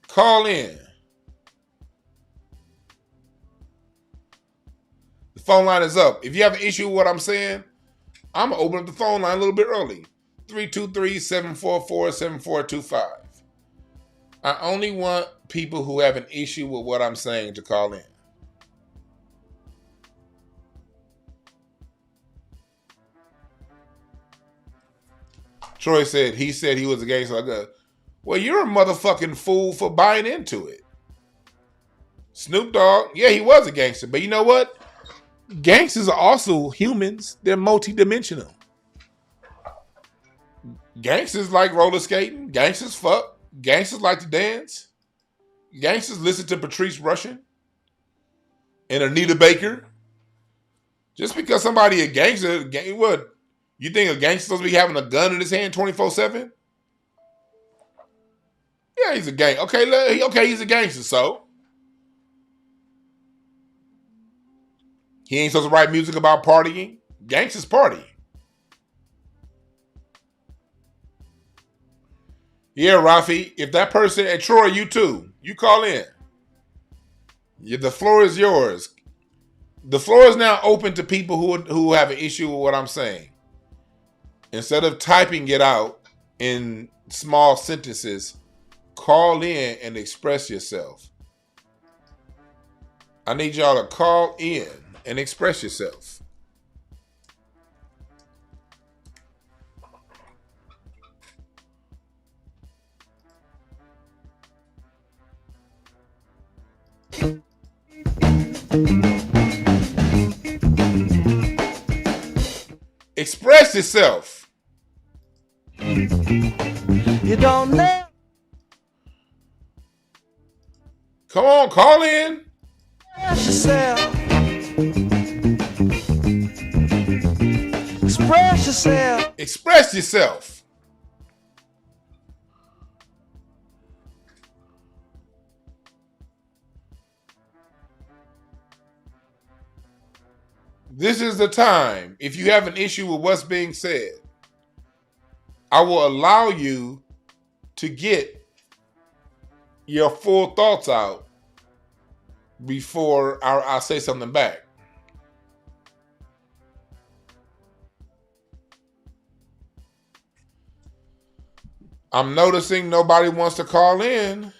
Call in. The phone line is up. If you have an issue with what I'm saying, I'm going to open up the phone line a little bit early. 323-744-7425. I only want people who have an issue with what I'm saying to call in. Troy said he was a gangster. Well, you're a motherfucking fool for buying into it. Snoop Dogg, yeah, he was a gangster, but you know what? Gangsters are also humans. They're multidimensional. Gangsters like roller skating. Gangsters fuck. Gangsters like to dance. Gangsters listen to Patrice Rushen and Anita Baker. Just because somebody a gangster, what? You think a gangster supposed to be having a gun in his hand 24/7? Yeah, he's a gang. Okay, he's a gangster, so he ain't supposed to write music about partying. Gangsters party. Yeah, Rafi, if that person, and Troy, you too, you call in. The floor is yours. The floor is now open to people who have an issue with what I'm saying. Instead of typing it out in small sentences, call in and express yourself. I need y'all to call in and express yourself. Express yourself. You don't know. Come on, call in. Express yourself. Express yourself. Express yourself. This is the time. If you have an issue with what's being said, I will allow you to get your full thoughts out before I say something back. I'm noticing nobody wants to call in.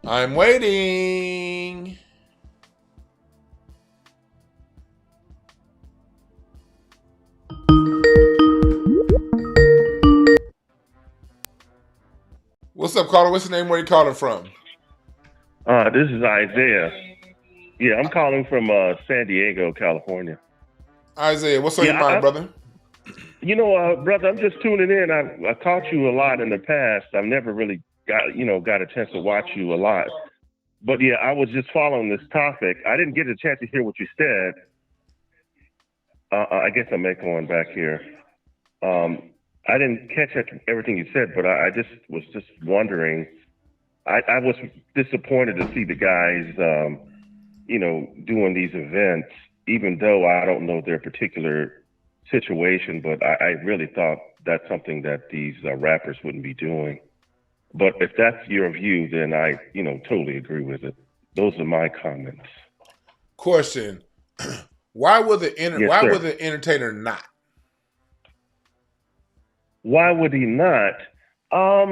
I'm waiting. What's up, caller? What's your name? Where you calling from? This is Isaiah. Yeah, I'm calling from San Diego, California. Isaiah, what's on your mind, brother? You know, brother, I'm just tuning in. I caught you a lot in the past. I've never really got a chance to watch you a lot. But yeah, I was just following this topic. I didn't get a chance to hear what you said. I guess I'm echoing back here. I didn't catch everything you said, but I just was just wondering. I was disappointed to see the guys, doing these events, even though I don't know their particular situation, but I really thought that's something that these rappers wouldn't be doing. But if that's your view, then I, totally agree with it. Those are my comments. Question: Why would the entertainer not? Why would he not? I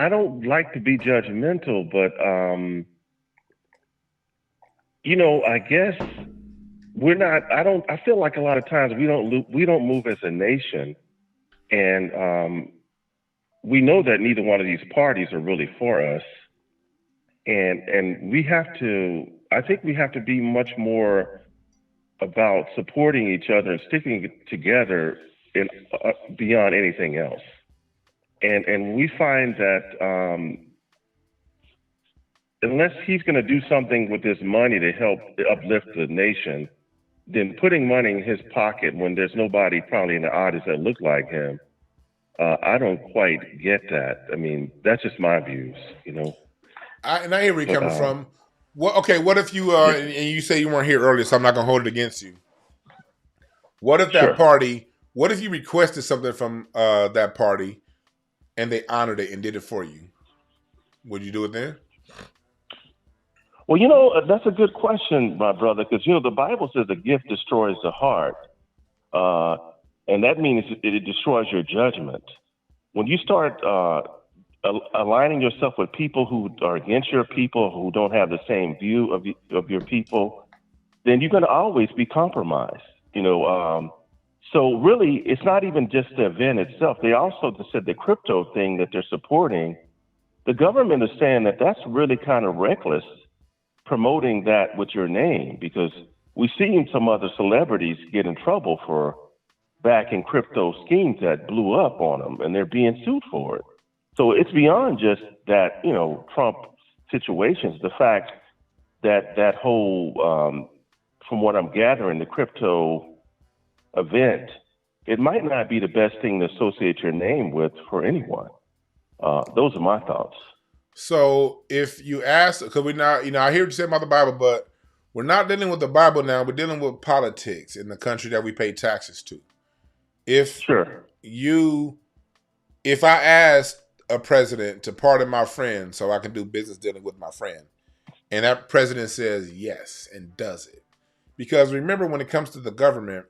don't like to be judgmental, but I guess we're not. I feel like a lot of times we don't move as a nation. And we know that neither one of these parties are really for us. And we have to, I think we have to be much more about supporting each other and sticking together in, beyond anything else. And we find that unless he's going to do something with this money to help uplift the nation, then putting money in his pocket when there's nobody probably in the audience that look like him, I don't quite get that. I mean, that's just my views, I hear where you're coming from. What if you, and you say you weren't here earlier, so I'm not going to hold it against you. What if that party, what if you requested something from that party and they honored it and did it for you? Would you do it then? Well, that's a good question, my brother, because, the Bible says the gift destroys the heart. And that means it destroys your judgment. When you start aligning yourself with people who are against your people, who don't have the same view of your people, then you're going to always be compromised. So really, it's not even just the event itself. They also said the crypto thing that they're supporting. The government is saying that that's really kind of reckless, promoting that with your name, because we've seen some other celebrities get in trouble for backing crypto schemes that blew up on them, and they're being sued for it. So it's beyond just that, Trump situations. The fact that that whole, from what I'm gathering, the crypto event, it might not be the best thing to associate your name with for anyone. Those are my thoughts. So if you ask, because we're not, I hear what you say about the Bible, but we're not dealing with the Bible now. We're dealing with politics in the country that we pay taxes to. If I asked a president to pardon my friend so I can do business dealing with my friend, and that president says yes and does it, because remember, when it comes to the government,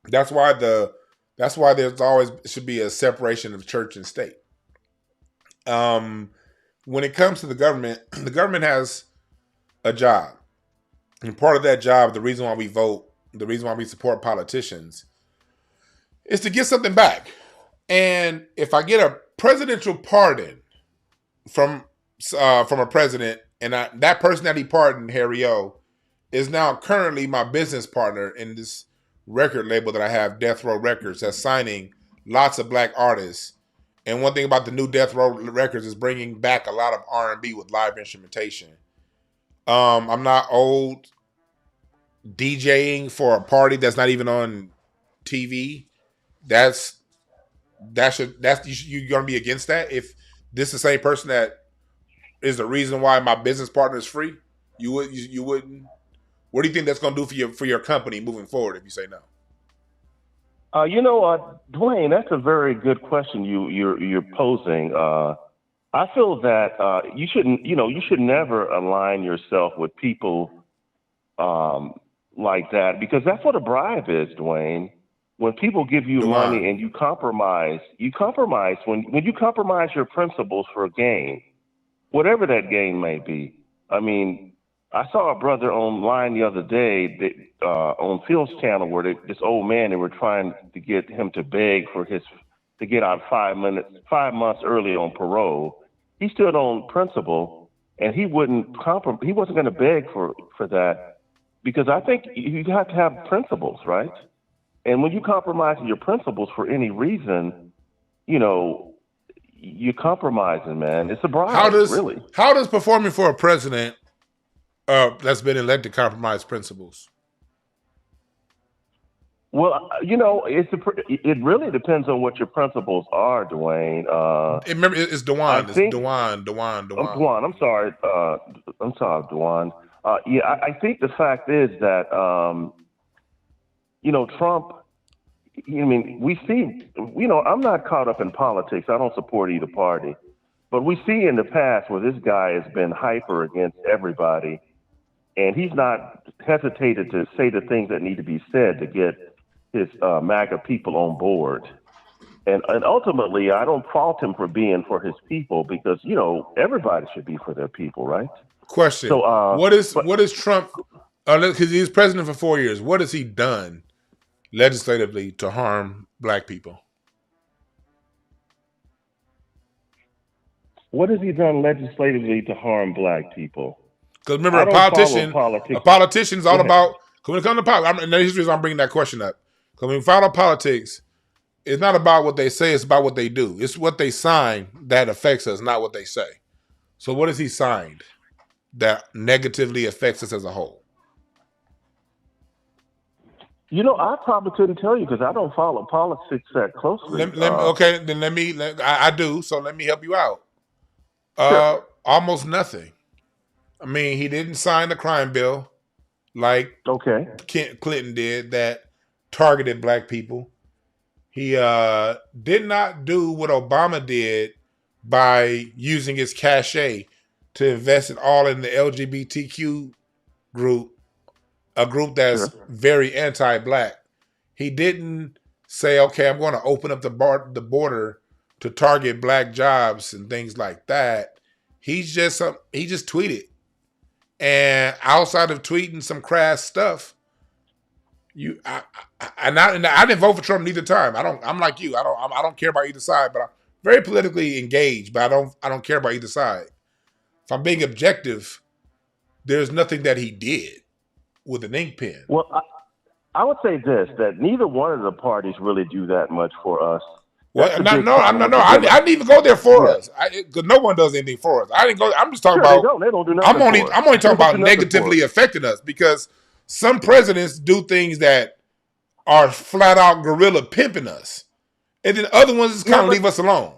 that's why there's always should be a separation of church and state. When it comes to the government has a job, and part of that job, the reason why we vote, the reason why we support politicians, is to get something back. And if I get a presidential pardon from a president, and that person that he pardoned, Harry O, is now currently my business partner in this record label that I have, Death Row Records, that's signing lots of black artists. And one thing about the new Death Row Records is bringing back a lot of R&B with live instrumentation. I'm not old DJing for a party that's not even on TV. You're gonna be against that. If this is the same person that is the reason why my business partner is free, you wouldn't. What do you think that's gonna do for your company moving forward if you say no? Dwayne, that's a very good question you're posing. I feel that you should never align yourself with people like that, because that's what a bribe is, Dwayne. When people give you money and you compromise when you compromise your principles for a gain, whatever that gain may be. I mean, I saw a brother online the other day on Phil's channel where this old man, they were trying to get him to beg to get out 5 months early on parole. He stood on principle, and he wasn't going to beg for that, because I think you have to have principles, right? And when you compromise your principles for any reason, you're compromising, man. It's a bribe. How does performing for a president that's been elected compromise principles? Well, it really depends on what your principles are, Dwayne. Remember, it's Dewan. It's Dewan. Dewan. I'm sorry, Dewan. I think the fact is that, Trump, we see, I'm not caught up in politics. I don't support either party. But we see in the past where this guy has been hyper against everybody, and he's not hesitated to say the things that need to be said to get his MAGA people on board. And ultimately, I don't fault him for being for his people, because, everybody should be for their people, right? Question. So, what is Trump, because he's president for 4 years, what has he done legislatively to harm black people? What has he done legislatively to harm black people? Because remember, a politician's all about, when it comes to politics, and the history is I'm bringing that question up. Because when we follow politics, it's not about what they say, it's about what they do. It's what they sign that affects us, not what they say. So what has he signed that negatively affects us as a whole? I probably couldn't tell you, because I don't follow politics that closely. I do, so let me help you out. Sure. Almost nothing. I mean, he didn't sign the crime bill like Clinton did that targeted black people. He did not do what Obama did by using his cachet to invest it all in the LGBTQ group, a group that's very anti-black. He didn't say, okay, I'm going to open up the border to target black jobs and things like that. He just tweeted, and outside of tweeting some crass stuff, I didn't vote for Trump neither time. I'm like you. I don't care about either side, but I'm very politically engaged. But I don't care about either side. If I'm being objective, there's nothing that he did with an ink pen. Well, I would say this, that neither one of the parties really do that much for us. Well, no. I didn't even go there for us. Because no one does anything for us. I didn't go. I'm just talking about. They don't do nothing. I'm only talking about negatively affecting us, because some presidents do things that are flat out guerrilla pimping us, and then other ones just kind of leave us alone.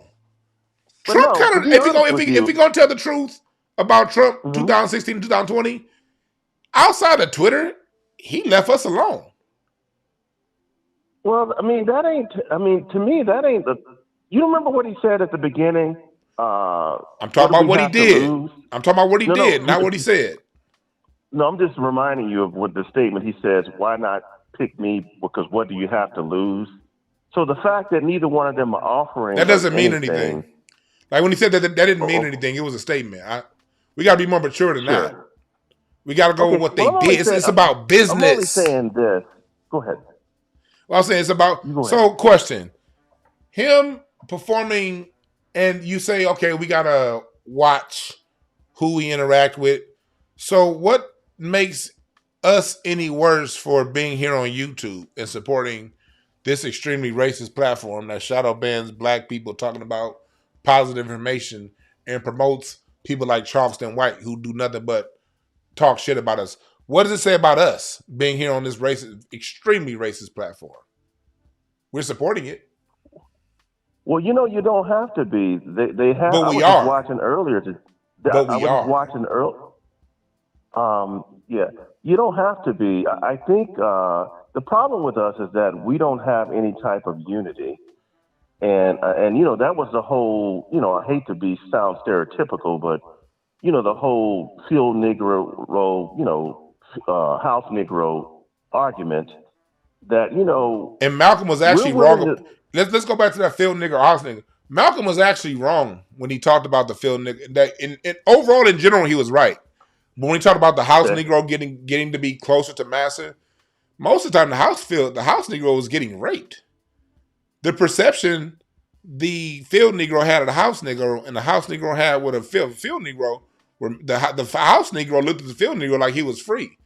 Trump kind of, if we gonna tell the truth about Trump, 2016 to 2020, outside of Twitter, he left us alone. Well, to me, that ain't you remember what he said at the beginning? I'm talking about what he did. I'm talking about what he did, not what he said. No, I'm just reminding you of what the statement he says, why not pick me, because what do you have to lose? So the fact that neither one of them are offering that doesn't mean anything. Like when he said that didn't mean anything. It was a statement. We got to be more mature than that. We got to go with what they did. It's about business. I'm only saying this. Go ahead. Well, I'm saying it's about. So, question: him performing, and you say, okay, we got to watch who we interact with. So, what makes us any worse for being here on YouTube and supporting this extremely racist platform that shadow bans black people talking about positive information and promotes people like Charleston White who do nothing but talk shit about us? What does it say about us being here on this racist, extremely racist platform? We're supporting it. Well, you don't have to be. They have. But we I was are. watching earlier. But we are. Watching earlier. Yeah, you don't have to be. I think the problem with us is that we don't have any type of unity, and that was the whole. I hate to sound stereotypical, but the whole field Negro, house Negro argument that And Malcolm was actually wrong. Let's go back to that field nigger, house nigger. Malcolm was actually wrong when he talked about the field nigger. That in overall, in general, he was right. But when he talked about the house Negro getting to be closer to massa, most of the time the house Negro was getting raped. The perception the field Negro had of the house Negro and the house Negro had with a field Negro, where the house Negro looked at the field Negro like he was free,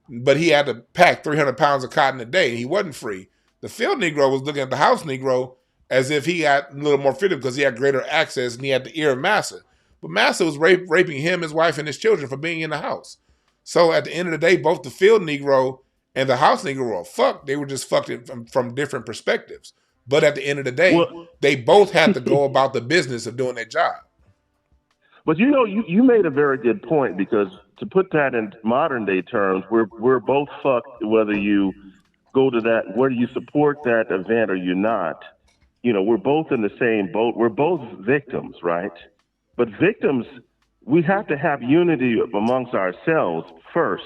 but he had to pack 300 pounds of cotton a day and he wasn't free. The field Negro was looking at the house Negro as if he had a little more freedom because he had greater access and he had the ear of massa. But massa was raping him, his wife, and his children for being in the house. So at the end of the day, both the field Negro and the house Negro were fucked. They were just fucked from different perspectives. But at the end of the day, they both had to go about the business of doing their job. But you made a very good point, because to put that in modern day terms, we're both fucked whether you go to that, whether you support that event or you're not. We're both in the same boat. We're both victims, right? But victims, we have to have unity amongst ourselves first.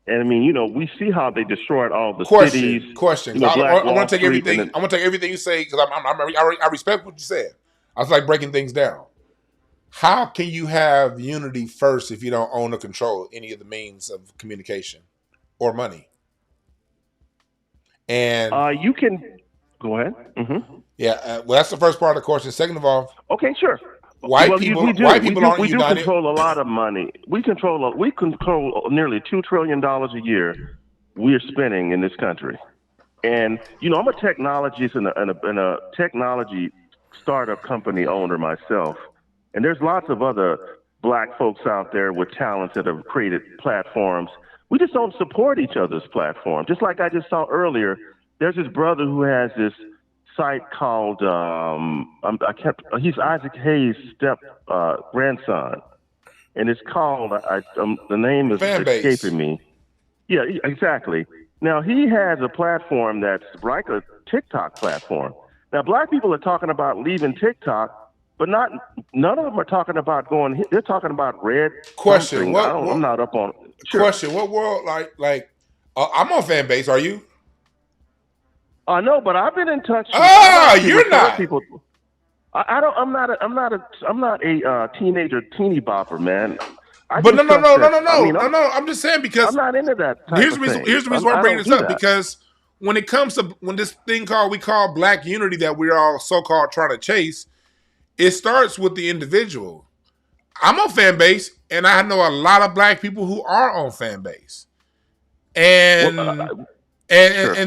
And I mean, we see how they destroyed all the cities. Question. I want to take everything. I'm going to take everything you say, because I respect what you said. I was like breaking things down. How can you have unity first if you don't own or control any of the means of communication or money? And you can go ahead. Mm-hmm. Yeah. Well, that's the first part of the question. Second of all, okay, sure. White people aren't united. We do control a lot of money. We control nearly $2 trillion a year we're spending in this country. And I'm a technologist and a technology startup company owner myself. And there's lots of other black folks out there with talents that have created platforms. We just don't support each other's platform. Just like I just saw earlier, there's this brother who has this site called he's Isaac Hayes' grandson, and it's called the name is escaping me. Yeah, exactly. Now he has a platform that's like a TikTok platform. Now black people are talking about leaving TikTok, but none of them are talking about going. They're talking about red. Question. I'm not up on. Sure. Question. What world like? I'm on fan base. Are you? No, but I've been in touch. You're not. People. I'm not a teenager teeny bopper, man. But no. I'm just saying because I'm not into that type here's of the reason. thing. Here's the reason why I'm bringing don't this do up that. because when it comes to when this thing we call Black Unity that we're all so called trying to chase, it starts with the individual. I'm on fan base, and I know a lot of Black people who are on fan base, and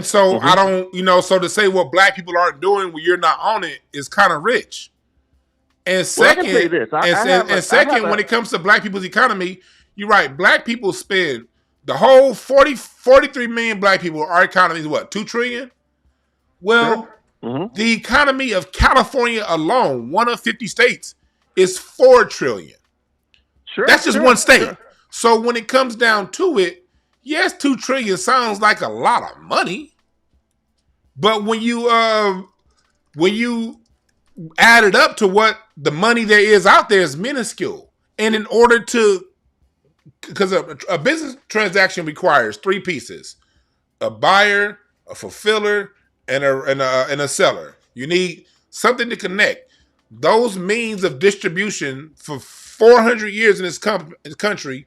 so I don't, so to say what Black people aren't doing when you're not on it is kind of rich. And second, I can say this. When it comes to Black people's economy, you're right. Black people spend the whole 43 million Black people. Our economy is what, 2 trillion? Well, the economy of California alone, one of 50 states, is 4 trillion. That's just one state. Sure. So when it comes down to it, yes, 2 trillion sounds like a lot of money, but when you add it up to what the money there is out there is minuscule. And in order to, because a business transaction requires 3 pieces: a buyer, a fulfiller, and a seller. You need something to connect. Those means of distribution for 400 years in this country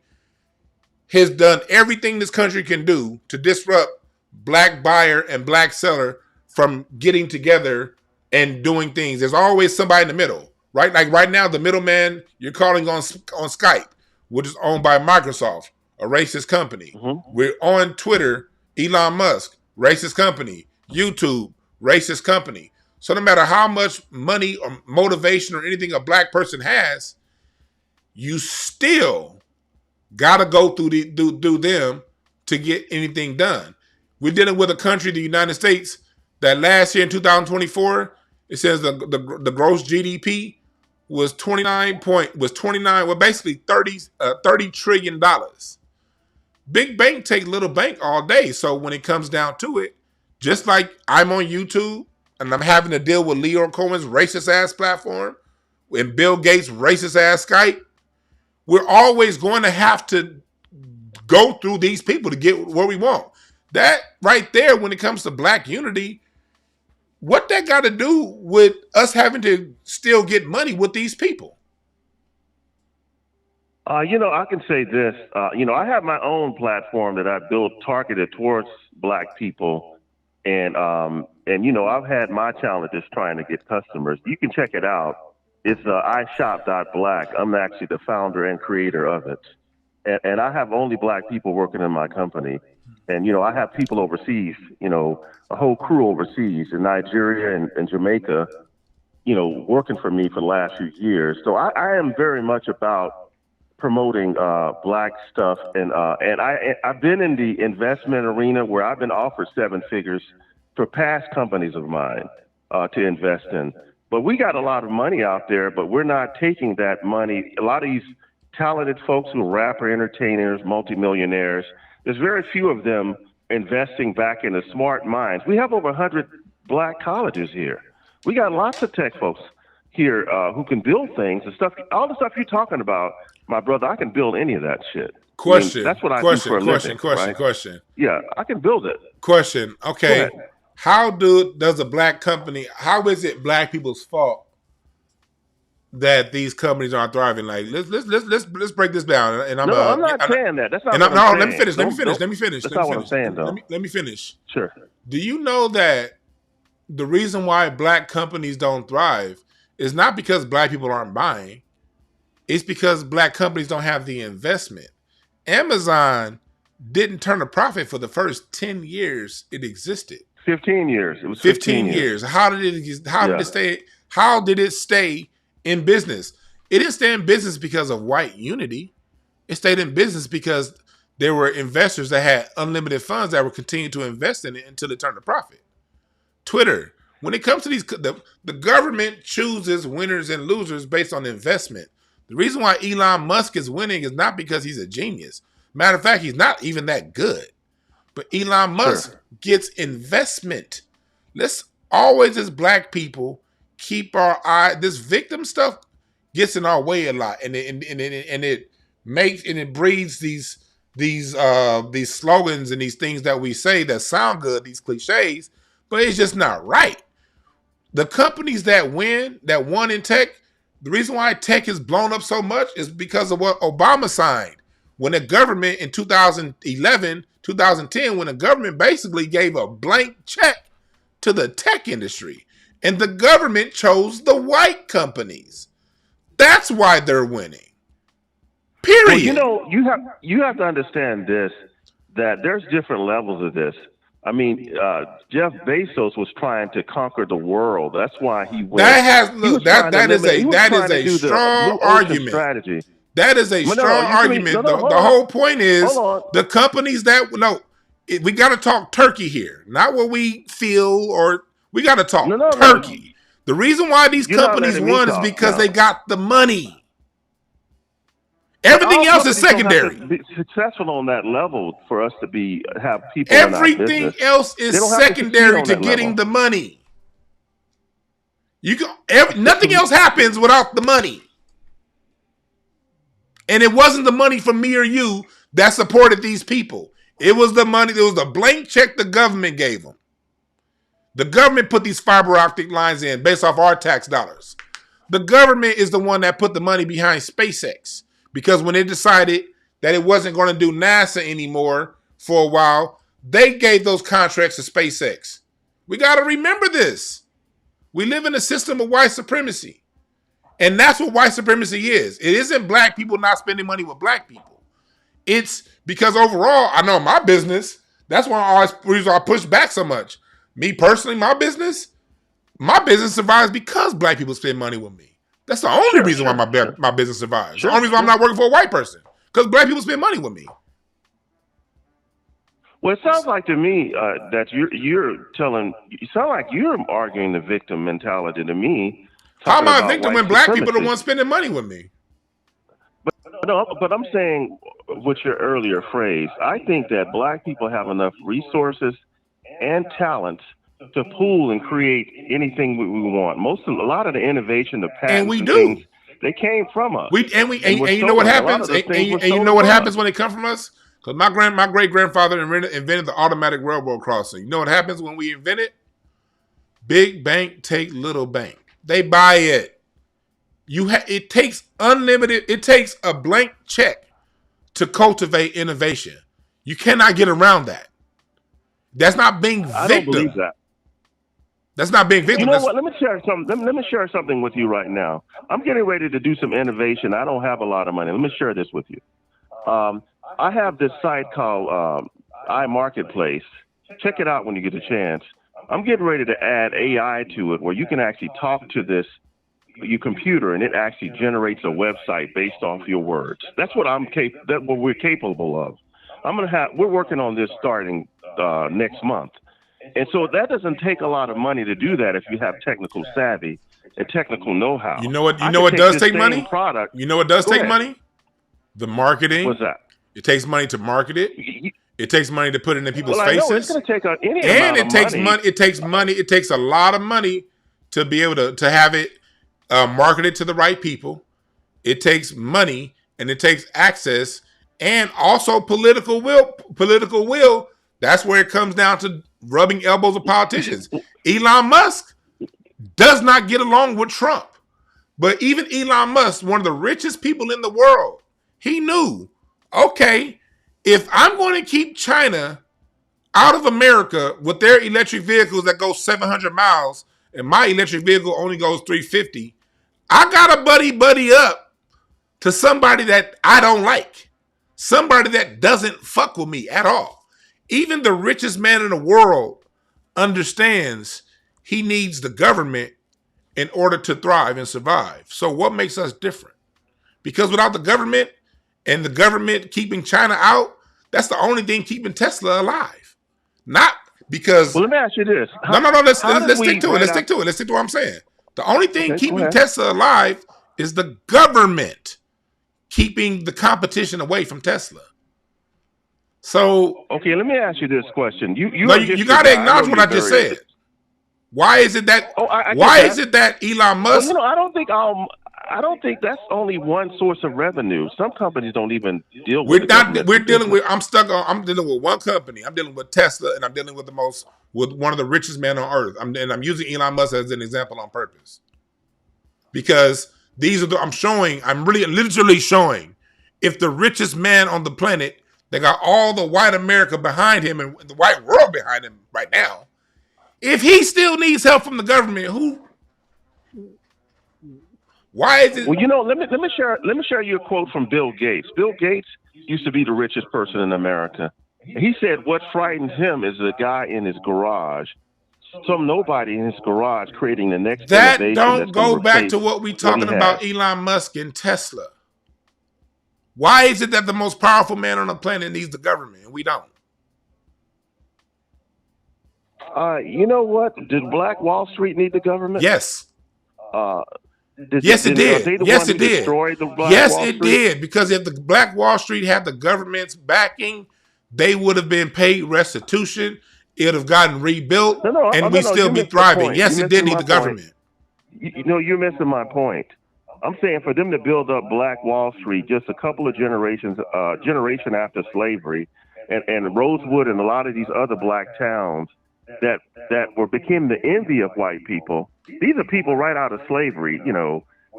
has done everything this country can do to disrupt Black buyer and Black seller from getting together and doing things. There's always somebody in the middle, right? Like right now, the middleman you're calling on Skype, which is owned by Microsoft, a racist company. We're on Twitter, Elon Musk, racist company. YouTube, racist company. So no matter how much money or motivation or anything a Black person has, you still gotta go through them to get anything done. We're dealing with a country, the United States, that last year in 2024, it says the gross GDP was 29, well, basically $30 trillion. Big bank take little bank all day. So when it comes down to it, just like I'm on YouTube and I'm having to deal with Leo Cohen's racist ass platform and Bill Gates' racist ass Skype, we're always going to have to go through these people to get where we want. That right there, when it comes to Black unity, what that got to do with us having to still get money with these people? I can say this. I have my own platform that I built targeted towards Black people, and I've had my challenges trying to get customers. You can check it out. It's iShop.black. I'm actually the founder and creator of it, and I have only Black people working in my company. And, I have people overseas, a whole crew overseas in Nigeria and Jamaica, working for me for the last few years. So I am very much about promoting Black stuff. And I've been in the investment arena where I've been offered 7 figures for past companies of mine to invest in. But we got a lot of money out there, but we're not taking that money. A lot of these talented folks who are rapper, entertainers, multimillionaires, there's very few of them investing back into smart minds. We have over 100 Black colleges here. We got lots of tech folks here who can build things and stuff. All the stuff you're talking about, my brother, I can build any of that shit. Question. That's what I do for a living. Question. Yeah, I can build it. Question. Okay. How does a Black company, how is it Black people's fault that these companies aren't thriving? Like, let's break this down. And I'm not saying that. That's not what I'm saying. Let me finish. That's not what I'm saying, though. Let me finish. Sure. Do you know that the reason why Black companies don't thrive is not because Black people aren't buying. It's because Black companies don't have the investment. Amazon didn't turn a profit for the first 10 years it existed. 15 years. It was 15 years. How did it stay in business? It didn't stay in business because of white unity. It stayed in business because there were investors that had unlimited funds that were continuing to invest in it until it turned a profit. Twitter, when it comes to these, the government chooses winners and losers based on investment. The reason why Elon Musk is winning is not because he's a genius. Matter of fact, he's not even that good. But Elon Musk gets investment. Let's always, as Black people, keep our eye. This victim stuff gets in our way a lot, and it breeds these slogans and these things that we say that sound good, these cliches, but it's just not right. The companies that won in tech, the reason why tech has blown up so much is because of what Obama signed. When the government in 2011, 2010, when the government basically gave a blank check to the tech industry, and the government chose the white companies. That's why they're winning. Period. Well, you have to understand this, that there's different levels of this. I mean, Jeff Bezos was trying to conquer the world. That's why he went. That is a strong argument. Strategy. That is a strong argument. The whole point is the companies we got to talk Turkey here, not what we feel, or we got to talk Turkey. The reason why these companies won is because they got the money. Everything else is secondary. Be successful on that level for us to have people. Everything else is secondary to getting the money. Nothing else happens without the money. And it wasn't the money from me or you that supported these people. It was the money. It was the blank check the government gave them. The government put these fiber optic lines in based off our tax dollars. The government is the one that put the money behind SpaceX. Because when they decided that it wasn't going to do NASA anymore for a while, they gave those contracts to SpaceX. We got to remember this. We live in a system of white supremacy. And that's what white supremacy is. It isn't black people not spending money with black people. It's because overall, I know my business, that's why I push back so much. Me personally, my business survives because black people spend money with me. That's the only reason why my business survives. The only reason why I'm not working for a white person. Because black people spend money with me. Well, it sounds like to me that you sound like you're arguing the victim mentality to me. How am I a victim when black people are the ones spending money with me? But I'm saying with your earlier phrase, I think that black people have enough resources and talent to pool and create anything we want. A lot of the innovation, the patents, and we do. Things, they came from us. And you know what happens? And you know what happens when they come from us? Because my great grandfather invented the automatic railroad crossing. You know what happens when we invent it? Big bank take little bank. They buy it. It takes unlimited. It takes a blank check to cultivate innovation. You cannot get around that. That's not being victim. I don't believe that. That's not being victim. You know what? Let me share something. Let me share something with you right now. I'm getting ready to do some innovation. I don't have a lot of money. Let me share this with you. I have this site called iMarketplace. Check it out when you get a chance. I'm getting ready to add AI to it, where you can actually talk to your computer, and it actually generates a website based off your words. That's what what we're capable of. We're working on this starting next month. And so that doesn't take a lot of money to do that if you have technical savvy and technical know-how. You know what does take money? You know what does take money? The marketing. What's that? It takes money to market it. It takes money to put it in people's faces. It's going to take any and amount it of takes money. money. It takes money. It takes a lot of money to be able to have it marketed to the right people. It takes money, and it takes access, and also political will. Political will. That's where it comes down to rubbing elbows with politicians. Elon Musk does not get along with Trump. But even Elon Musk, one of the richest people in the world, he knew, okay, if I'm going to keep China out of America with their electric vehicles that go 700 miles and my electric vehicle only goes 350, I got to buddy up to somebody that I don't like. Somebody that doesn't fuck with me at all. Even the richest man in the world understands he needs the government in order to thrive and survive. So what makes us different? Because without the government and the government keeping China out, that's the only thing keeping Tesla alive. Not because... Well, let me ask you this. No. Let's stick to it. Let's stick to what I'm saying. The only thing keeping Tesla alive is the government keeping the competition away from Tesla. So okay, let me ask you this question. You got to acknowledge what I just said. Why is it that? Is it that Elon Musk? Well, I don't think I don't think that's only one source of revenue. Some companies don't even deal with We're the not. government. We're dealing with. I'm dealing with one company. I'm dealing with Tesla, and I'm dealing with one of the richest men on earth. I'm using Elon Musk as an example on purpose because these are I'm really literally showing if the richest man on the planet, they got all the white America behind him and the white world behind him right now. If he still needs help from the government, why is it? Well, let me share you a quote from Bill Gates. Bill Gates used to be the richest person in America. He said what frightens him is a guy in his garage, some nobody in his garage creating the next innovation. Don't go back to what we talking about Elon Musk and Tesla. Why is it that the most powerful man on the planet needs the government and we don't? You know what? Did Black Wall Street need the government? Yes. Yes, it did. Yes, it did. Yes, it Street? did. Because if the Black Wall Street had the government's backing, they would have been paid restitution. It would have gotten rebuilt, and we'd still be thriving. Yes, it did need the government. You're missing my point. I'm saying for them to build up Black Wall Street just a couple of generation after slavery, and Rosewood and a lot of these other black towns that became the envy of white people. These are people right out of slavery,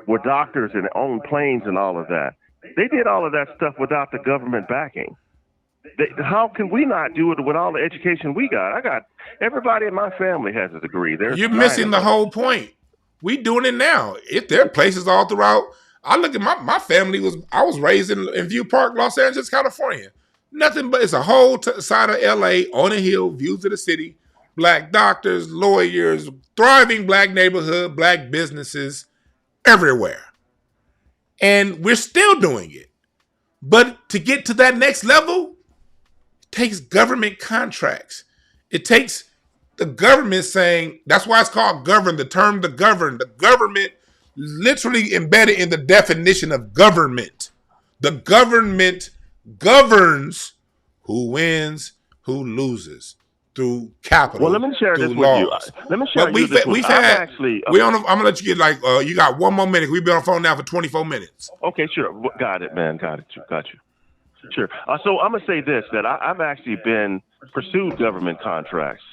were doctors and owned planes and all of that. They did all of that stuff without the government backing. How can we not do it with all the education we got? Everybody in my family has a degree. You're missing the whole point. We doing it now. There are places all throughout. I look at my family I was raised in View Park, Los Angeles, California. Nothing but it's a whole side of LA on a hill, views of the city, black doctors, lawyers, thriving black neighborhood, black businesses everywhere. And we're still doing it. But to get to that next level, it takes government contracts. It takes the government saying, that's why it's called govern, the term the government literally embedded in the definition of government. The government governs who wins, who loses through capital. Well, let me share this with you. Let me share you this. I'm gonna let you get you got one more minute. We've been on the phone now for 24 minutes. Okay, sure. Got it, man. Got you. Sure. So I'm gonna say this: that I've actually been pursued government contracts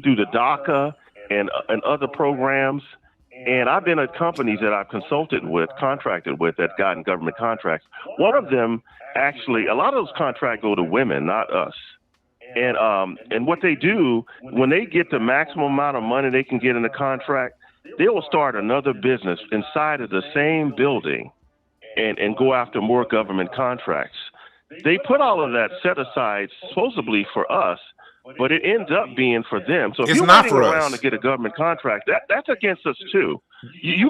through the DACA and other programs, and I've been at companies that I've contracted with that gotten government contracts. One of them, actually, a lot of those contracts go to women, not us. And what they do, when they get the maximum amount of money they can get in the contract, they will start another business inside of the same building and go after more government contracts. They put all of that set aside supposedly for us, but it ends up being for them. So if you're waiting around to get a government contract, that's against us too. You're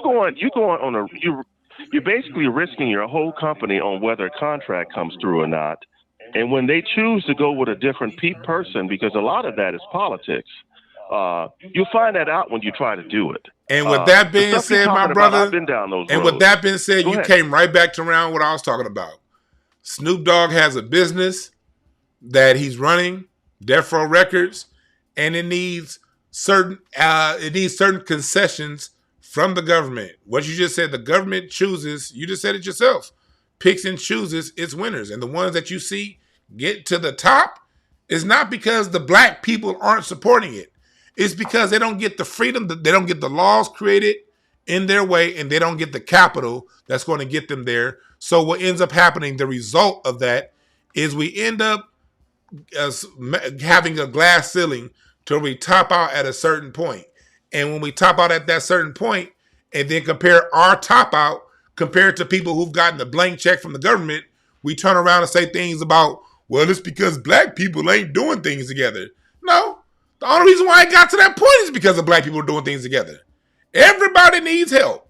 basically risking your whole company on whether a contract comes through or not. And when they choose to go with a different person, because a lot of that is politics, you'll find that out when you try to do it. And with that being said, my brother, I've been down those roads. And with that being said, you came right back to around what I was talking about. Snoop Dogg has a business that he's running, Death Row Records, and it needs certain concessions from the government. What you just said, the government chooses, you just said it yourself, picks and chooses its winners. And the ones that you see get to the top is not because the black people aren't supporting it. It's because they don't get the freedom, they don't get the laws created in their way, and they don't get the capital that's going to get them there. So what ends up happening, the result of that is we end up having a glass ceiling till we top out at a certain point. And when we top out at that certain point and then compare our top out compared to people who've gotten a blank check from the government, we turn around and say things about, well, it's because black people ain't doing things together. No, the only reason why it got to that point is because of black people doing things together. Everybody needs help.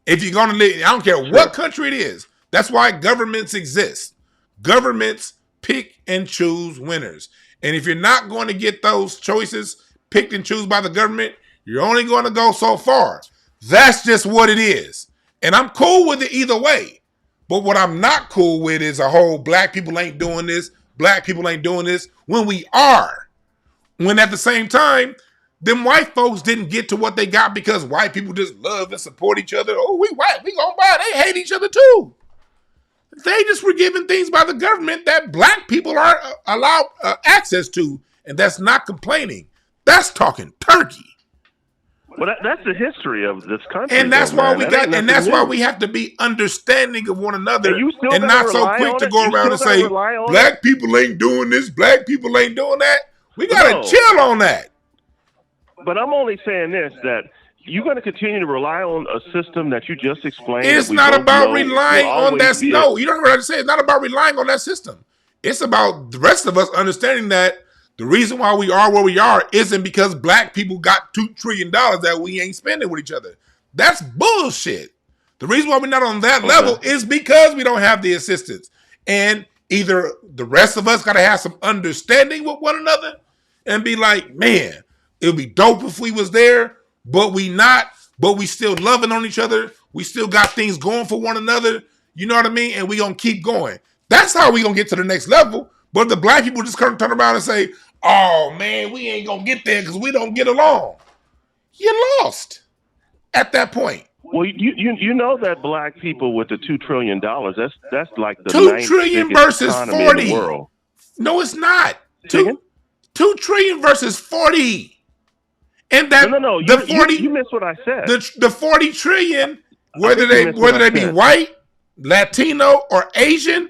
If you're going to live, I don't care what country it is. That's why governments exist. Governments pick and choose winners. And if you're not going to get those choices picked and choose by the government, you're only going to go so far. That's just what it is. And I'm cool with it either way. But what I'm not cool with is a whole black people ain't doing this, black people ain't doing this, when we are. When at the same time, Them white folks didn't get to what they got because white people just love and support each other. Oh, we white, we gonna buy. They hate each other too. They just were given things by the government that black people aren't allowed access to, and that's not complaining. That's talking turkey. Well, that's the history of this country, and that's why why we have to be understanding of one another, and not so quick to go around and say black people ain't doing this, black people ain't doing that. We gotta chill on that. But I'm only saying this, that you're going to continue to rely on a system that you just explained. It's not about relying on that. No, you don't know what I say. It's not about relying on that system. It's about the rest of us understanding that the reason why we are where we are isn't because black people got $2 trillion that we ain't spending with each other. That's bullshit. The reason why we're not on that level is because we don't have the assistance. And either the rest of us got to have some understanding with one another and be like, man, it would be dope if we was there, but we not, but we still loving on each other. We still got things going for one another. You know what I mean? And we going to keep going. That's how we going to get to the next level. But the black people just turn around and say, oh, man, we ain't going to get there because we don't get along. You lost at that point. Well, you know that black people with the $2 trillion, that's like the $2 trillion versus 40. No, it's not. $2 trillion versus 40. And that no. You missed what I said. The 40 trillion, whether they be white, Latino, or Asian,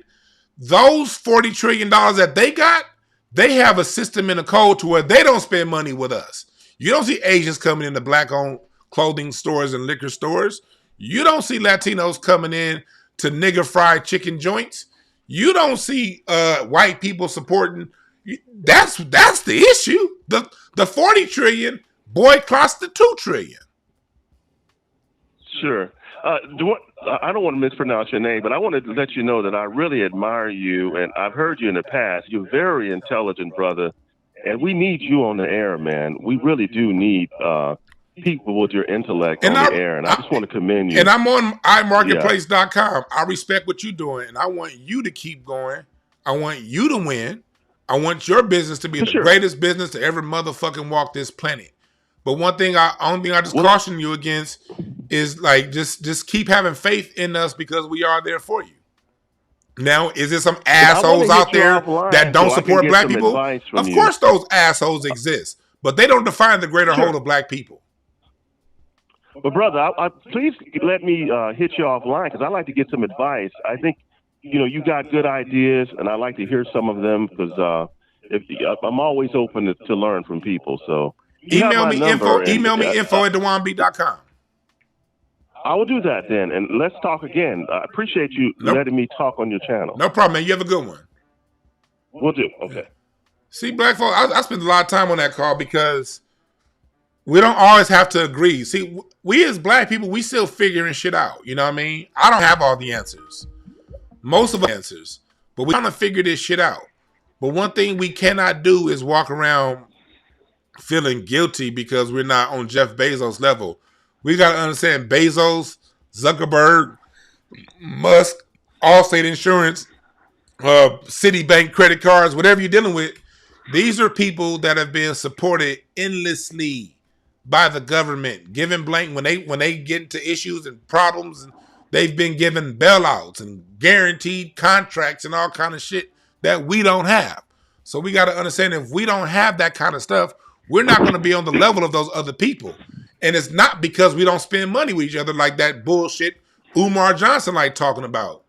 those $40 trillion that they got, they have a system in the code to where they don't spend money with us. You don't see Asians coming into black-owned clothing stores and liquor stores. You don't see Latinos coming in to nigger fried chicken joints. You don't see white people supporting. That's the issue. The 40 trillion boycotts the 2 trillion. Sure. I don't want to mispronounce your name, but I want to let you know that I really admire you, and I've heard you in the past. You're a very intelligent brother, and we need you on the air, man. We really do need people with your intellect on the air, and I just want to commend you. And I'm on iMarketplace.com. I respect what you're doing, and I want you to keep going. I want you to win. I want your business to be the greatest business to ever motherfucking walk this planet. But only thing I just caution you against is like just keep having faith in us because we are there for you. Now, is there some assholes out there that don't support black people? Of course those assholes exist, but they don't define the greater whole of black people. But brother, please let me hit you offline because I'd like to get some advice. I think you got good ideas, and I like to hear some of them because I'm always open to learn from people. So. Email me info at DewanB.com. I will do that then, and let's talk again. I appreciate you letting me talk on your channel. No problem, man. You have a good one. We'll do. Okay. See, black folks, I spend a lot of time on that call because we don't always have to agree. See, we as black people, we still figuring shit out. You know what I mean? I don't have all the answers. Most of us answers, but we're trying to figure this shit out. But one thing we cannot do is walk around feeling guilty because we're not on Jeff Bezos' level. We got to understand Bezos, Zuckerberg, Musk, Allstate Insurance, Citibank credit cards, whatever you're dealing with. These are people that have been supported endlessly by the government, given blank when they get into issues and problems. They've been given bailouts and guaranteed contracts and all kind of shit that we don't have. So we got to understand if we don't have that kind of stuff, we're not going to be on the level of those other people. And it's not because we don't spend money with each other like that bullshit Umar Johnson like talking about.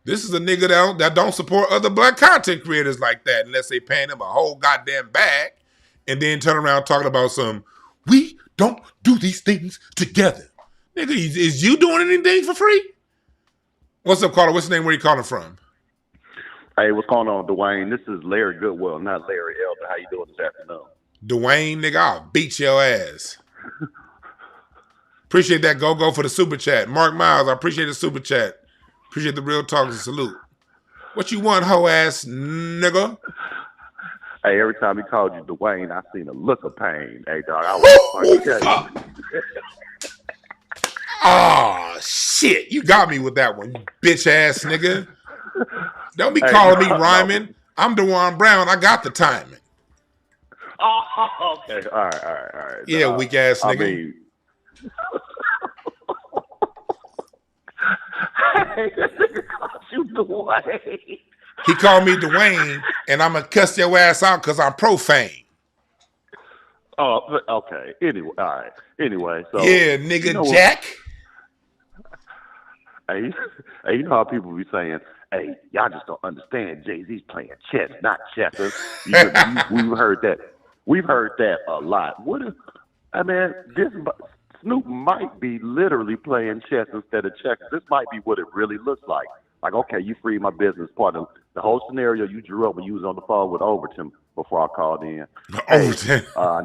This is a nigga that don't support other black content creators like that unless they paying him a whole goddamn bag and then turn around talking about we don't do these things together. Nigga, is you doing anything for free? What's up, caller? What's the name? Where you calling from? Hey, what's going on, Dwayne? This is Larry Goodwill, not Larry Elder. How you doing this afternoon? Dwayne, nigga, I'll beat your ass. Appreciate that go for the super chat. Mark Miles, I appreciate the super chat. Appreciate the real talk and salute. What you want, hoe ass nigga? Hey, every time he called you Dwayne, I seen a look of pain. Hey, dog, I was Oh, shit. You got me with that one, you bitch ass nigga. Don't be calling me rhyming. I'm DeJuan Brown. I got the timing. Oh, okay. All right. Yeah, weak ass nigga. I mean, hey, that nigga called you Dwayne. He called me Dwayne, and I'm gonna cuss your ass out because I'm profane. Oh, okay. Anyway, all right. Anyway, so yeah, nigga, Jack. Hey, you know how people be saying, "Hey, y'all just don't understand. Jay-Z's playing chess, not checkers." We've heard that. We've heard that a lot. This Snoop might be literally playing chess instead of checkers. This might be what it really looks like. Like, okay, you freed my business partner. The whole scenario you drew up when you was on the phone with Overton before I called in. Overton. Hey, I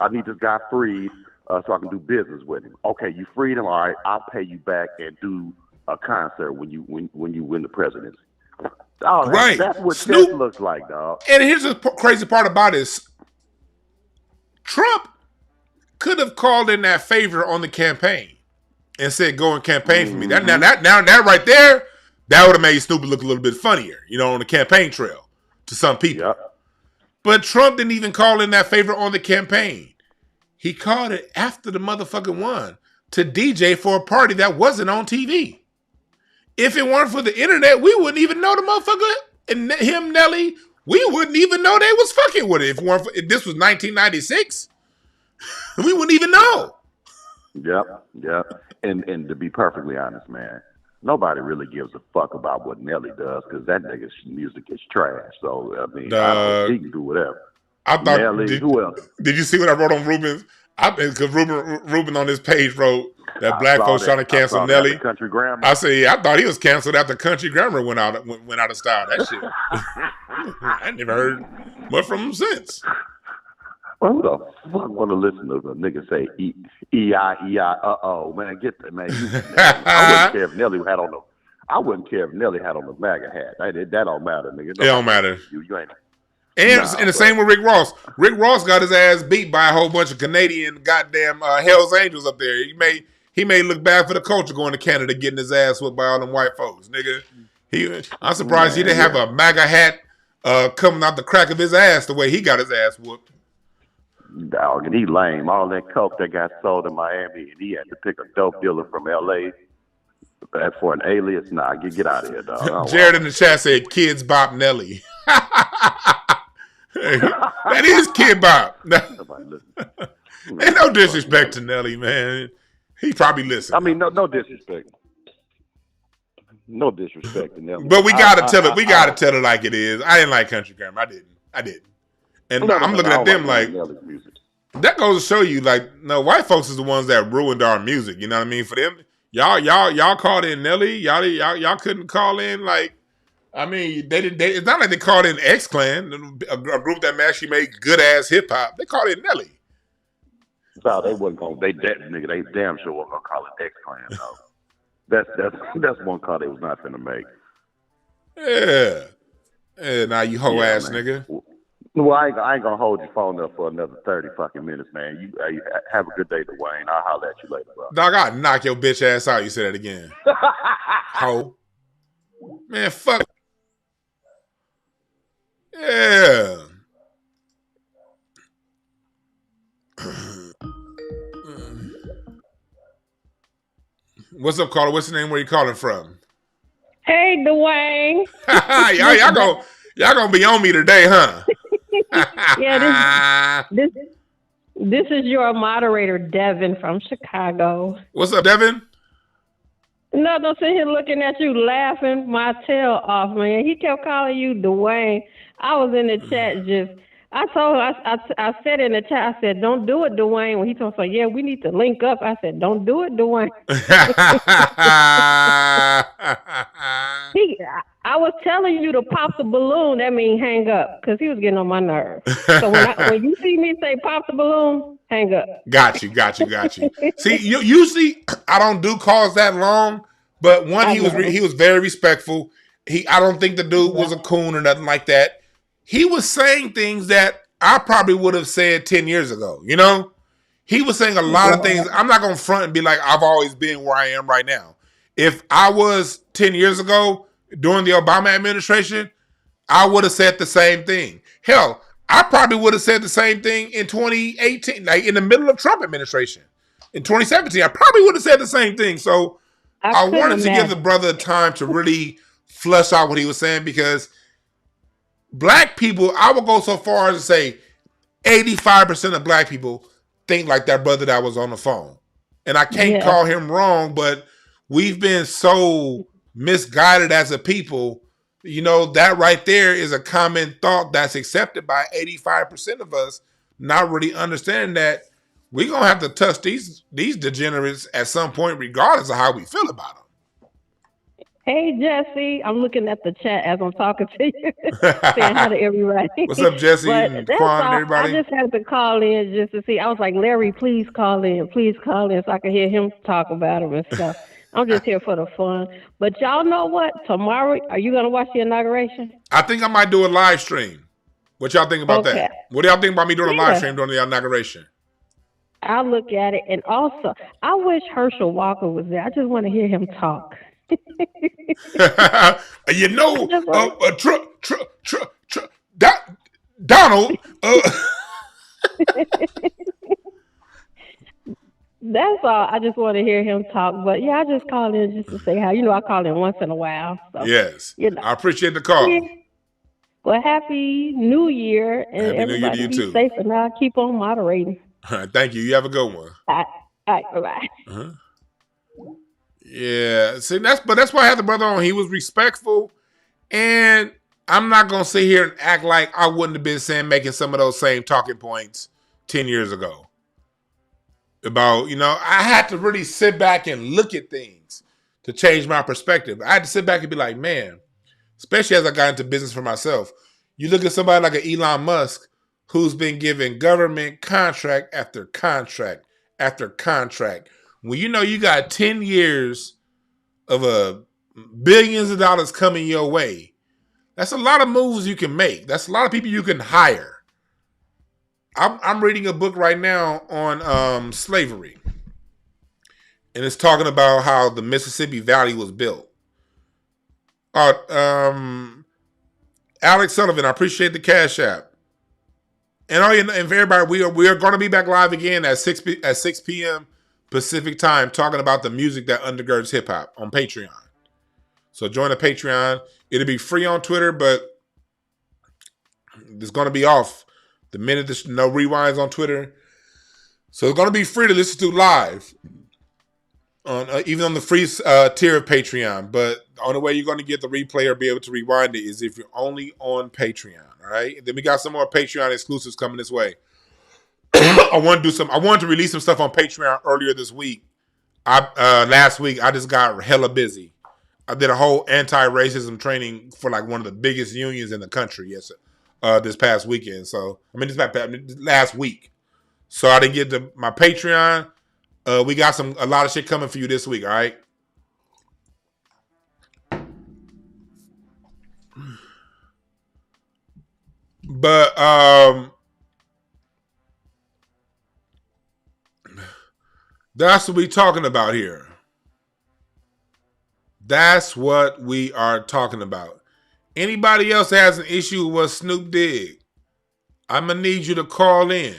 need this guy freed so I can do business with him. Okay, you freed him. All right, I'll pay you back and do a concert when you win the presidency. Oh, right. That's what Snoop chess looks like, dog. And here's the crazy part about this. Trump could have called in that favor on the campaign and said, "Go and campaign for me." That right there, that would have made Snoop look a little bit funnier, on the campaign trail to some people. Yep. But Trump didn't even call in that favor on the campaign. He called it after the motherfucker won to DJ for a party that wasn't on TV. If it weren't for the internet, we wouldn't even know the motherfucker and him, Nelly. We wouldn't even know they was fucking with it. If this was 1996, we wouldn't even know. Yep. And to be perfectly honest, man, nobody really gives a fuck about what Nelly does because that nigga's music is trash. So I mean, he can do whatever. I thought Nelly. Who else? Did you see what I wrote on Ruben's? Because Ruben on this page wrote that black folks trying to cancel Nelly. Country Grammar. I say, I thought he was canceled after Country Grammar went out of style. That shit. I never heard much from him since. Well, who the fuck want to listen to a nigga say E-I-E-I, uh-oh, man, get that, man. I wouldn't care if Nelly had on the MAGA hat. That don't matter, nigga. It don't matter. You ain't. And the same with Rick Ross. Rick Ross got his ass beat by a whole bunch of Canadian goddamn Hell's Angels up there. He may look bad for the culture going to Canada getting his ass whipped by all them white folks, nigga. I'm surprised he didn't have a MAGA hat coming out the crack of his ass the way he got his ass whooped. Dog, and he lame. All that coke that got sold in Miami, and he had to pick a dope dealer from L.A. for an alias. Nah, get out of here, dog. Jared in the chat said, "Kids Bop Nelly." That is Kid Bop. Ain't no disrespect to Nelly, man. He probably listened. I mean, no disrespect. No disrespect to Nelly. But we gotta tell it. We gotta tell it like it is. I didn't like Country Grammar. I didn't. And I'm looking at them like that goes to show you, like, no, white folks is the ones that ruined our music. You know what I mean? For them, y'all called in Nelly. Y'all couldn't call in like. I mean, it's not like they called in X Clan, a group that actually made good ass hip hop. They called in Nelly. No, they wasn't gonna. They damn sure weren't gonna call it X Clan. No, that's one call they was not finna make. Yeah. Now you hoe ass man. Nigga. Well, I ain't gonna hold your phone up for another 30 fucking minutes, man. You have a good day, Dwayne. I'll holler at you later, bro. Dog, I'll knock your bitch ass out. You say that again. Ho. Man, fuck. Yeah. What's up, caller? What's the name? Where you calling from? Hey, Dwayne. y'all gonna be on me today, huh? Yeah, this is your moderator, Devin from Chicago. What's up, Devin? No, I'm sitting here looking at you, laughing my tail off, man. He kept calling you Dwayne. I was in the chat I said in the chat, I said, "Don't do it, Dwayne." When he told me, "Yeah, we need to link up," I said, "Don't do it, Dwayne." I was telling you to pop the balloon. That means hang up, because he was getting on my nerves. So when you see me say pop the balloon, hang up. Got you. See, usually I don't do calls that long, but he was very respectful. I don't think the dude was a coon or nothing like that. He was saying things that I probably would have said 10 years ago, He was saying a lot of things. I'm not going to front and be like, I've always been where I am right now. If I was 10 years ago during the Obama administration, I would have said the same thing. Hell, I probably would have said the same thing in 2018, like in the middle of Trump administration. In 2017, I probably would have said the same thing. So I wanted to give the brother time to really flush out what he was saying, because black people, I would go so far as to say 85% of black people think like that brother that was on the phone. And I can't call him wrong, but we've been so misguided as a people. You know, that right there is a common thought that's accepted by 85% of us, not really understanding that we're going to have to touch these degenerates at some point, regardless of how we feel about them. Hey, Jesse, I'm looking at the chat as I'm talking to you, saying hi to everybody. What's up, Jesse and Quan and everybody? I just had to call in just to see. I was like, Larry, please call in, so I can hear him talk about him and stuff. I'm just here for the fun. But y'all know what? Tomorrow, are you going to watch the inauguration? I think I might do a live stream. What y'all think about that? What do y'all think about me doing a live stream during the inauguration? I'll look at it. And also, I wish Herschel Walker was there. I just want to hear him talk. You know, Donald. That's all. I just want to hear him talk. But yeah, I just called in just to say hi. You know, I call in once in a while. So, yes. You know. I appreciate the call. Yeah. Well, happy New Year. And happy everybody New Year to you be too. Safe, and I'll keep on moderating. All right. Thank you. You have a good one. All right. Bye-bye. Uh-huh. Yeah. See, that's why I had the brother on. He was respectful. And I'm not going to sit here and act like I wouldn't have been making some of those same talking points 10 years ago. About, you know, I had to really sit back and look at things to change my perspective. I had to sit back and be like, man, especially as I got into business for myself, you look at somebody like an Elon Musk who's been given government contract after contract after contract. When you know you got 10 years of billions of dollars coming your way, that's a lot of moves you can make. That's a lot of people you can hire. I'm reading a book right now on slavery. And it's talking about how the Mississippi Valley was built. Alex Sullivan, I appreciate the Cash App. And for everybody, we are going to be back live again at 6 p.m. Pacific time, talking about the music that undergirds hip hop on Patreon. So join the Patreon. It'll be free on Twitter, but it's going to be off the minute there's no rewinds on Twitter. So it's going to be free to listen to live, on even on the free tier of Patreon. But the only way you're going to get the replay or be able to rewind it is if you're only on Patreon. All right. And then we got some more Patreon exclusives coming this way. I wanted to release some stuff on Patreon earlier this week. Last week I just got hella busy. I did a whole anti-racism training for like one of the biggest unions in the country. Yes, this past weekend. So last week. So I didn't get to my Patreon. We got a lot of shit coming for you this week. All right. But that's what we're talking about here. That's what we are talking about. Anybody else has an issue with what Snoop did, I'm going to need you to call in.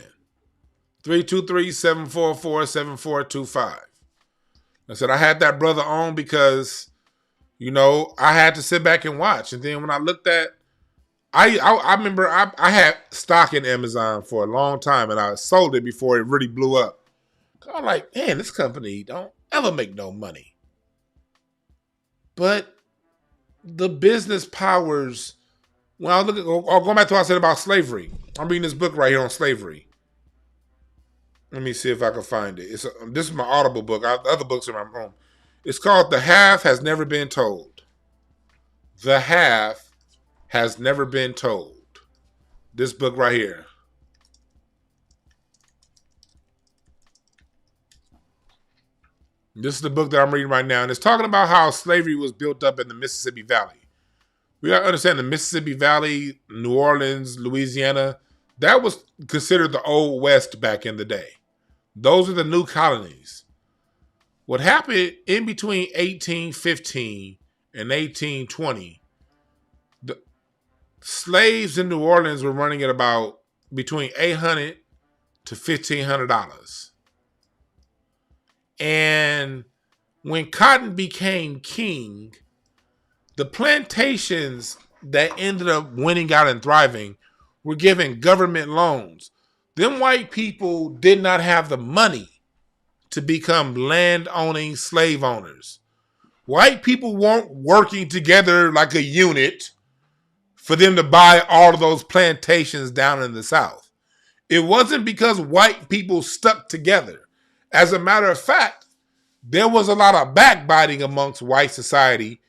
323-744-7425. I said I had that brother on because, you know, I had to sit back and watch. And then when I looked at, I remember I had stock in Amazon for a long time and I sold it before it really blew up. I'm like, man, this company don't ever make no money. But the business powers, when I look at, going back to what I said about slavery, I'm reading this book right here on slavery. Let me see if I can find it. This is my Audible book. Other books are my own. It's called The Half Has Never Been Told. The Half Has Never Been Told. This book right here. This is the book that I'm reading right now, and it's talking about how slavery was built up in the Mississippi Valley. We got to understand the Mississippi Valley, New Orleans, Louisiana, that was considered the Old West back in the day. Those are the new colonies. What happened in between 1815 and 1820, the slaves in New Orleans were running at about between $800 to $1,500. And when cotton became king, the plantations that ended up winning out and thriving were given government loans. Them white people did not have the money to become land-owning slave owners. White people weren't working together like a unit for them to buy all of those plantations down in the South. It wasn't because white people stuck together. As a matter of fact, there was a lot of backbiting amongst white society.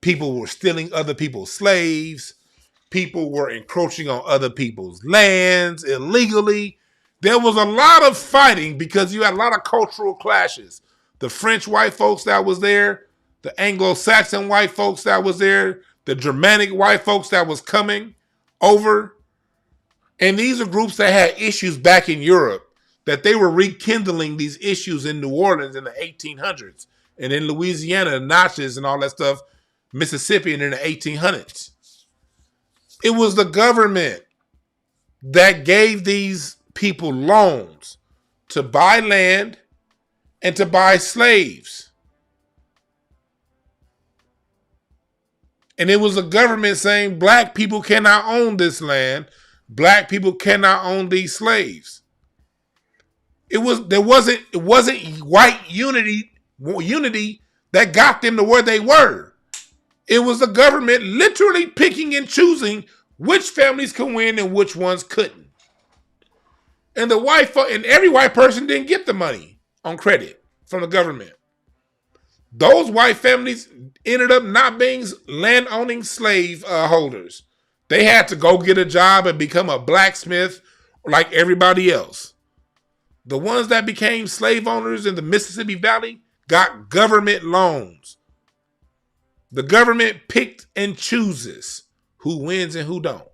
People were stealing other people's slaves. People were encroaching on other people's lands illegally. There was a lot of fighting because you had a lot of cultural clashes. The French white folks that was there, the Anglo-Saxon white folks that was there, the Germanic white folks that was coming over. And these are groups that had issues back in Europe, that they were rekindling these issues in New Orleans in the 1800s and in Louisiana, Natchez and all that stuff, Mississippi, and in the 1800s. It was the government that gave these people loans to buy land and to buy slaves. And it was the government saying black people cannot own this land. Black people cannot own these slaves. It wasn't white unity that got them to where they were. It was the government literally picking and choosing which families could win and which ones couldn't. And every white person didn't get the money on credit from the government. Those white families ended up not being land-owning slave holders. They had to go get a job and become a blacksmith like everybody else. The ones that became slave owners in the Mississippi Valley got government loans. The government picked and chooses who wins and who don't.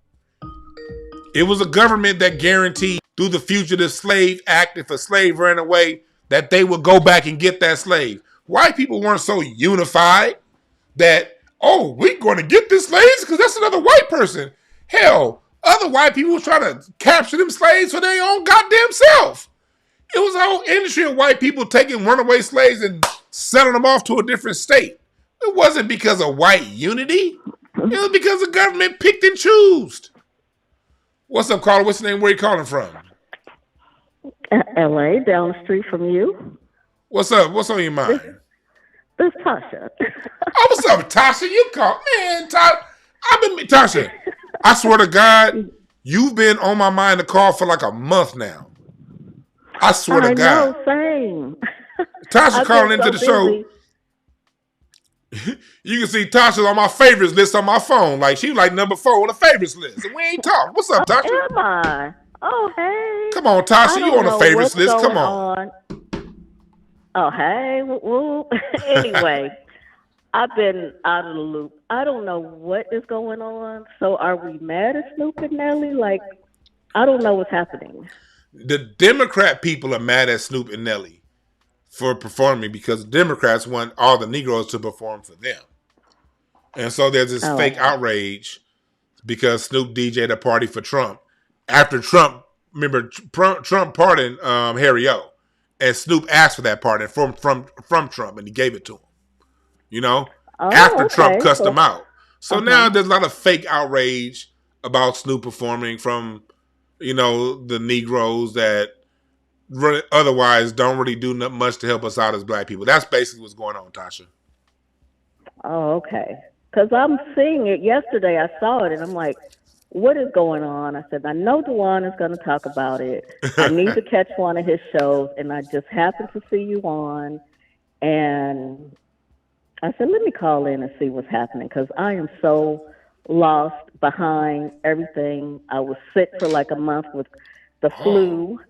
It was a government that guaranteed through the Fugitive Slave Act, if a slave ran away, that they would go back and get that slave. White people weren't so unified that, oh, we're going to get this slaves because that's another white person. Hell, other white people were trying to capture them slaves for their own goddamn self. It was a whole industry of white people taking runaway slaves and selling them off to a different state. It wasn't because of white unity. It was because the government picked and chose. What's up, caller? What's your name? Where you calling from? L.A., down the street from you. What's up? What's on your mind? This Tasha. Oh, what's up, Tasha? You call, man, Tasha. I swear to God, you've been on my mind to call for like a month now. I swear to God. I know, same. Tasha calling into the show. You can see Tasha's on my favorites list on my phone. Like, she was like number 4 on the favorites list. And we ain't talking. What's up, Tasha? Am I? Oh, hey. Come on, Tasha. You on the favorites list. Come on. Oh, hey. Woo. Anyway, I've been out of the loop. I don't know what is going on. So are we mad at Snoop and Nelly? Like, I don't know what's happening. The Democrat people are mad at Snoop and Nelly for performing because the Democrats want all the Negroes to perform for them. And so there's this fake outrage because Snoop DJ'd a party for Trump. After Trump, remember, Trump pardoned Harry O. And Snoop asked for that pardon from Trump, and he gave it to him. You know? After Trump cussed him out. So now there's a lot of fake outrage about Snoop performing from, you know, the Negroes that otherwise don't really do much to help us out as black people. That's basically what's going on, Tasha. Oh, okay. Because I'm seeing it. Yesterday I saw it, and I'm like, what is going on? I said, I know Dewan is going to talk about it. I need to catch one of his shows, and I just happened to see you on. And I said, let me call in and see what's happening, because I am so lost behind everything. I was sick for like a month with the flu.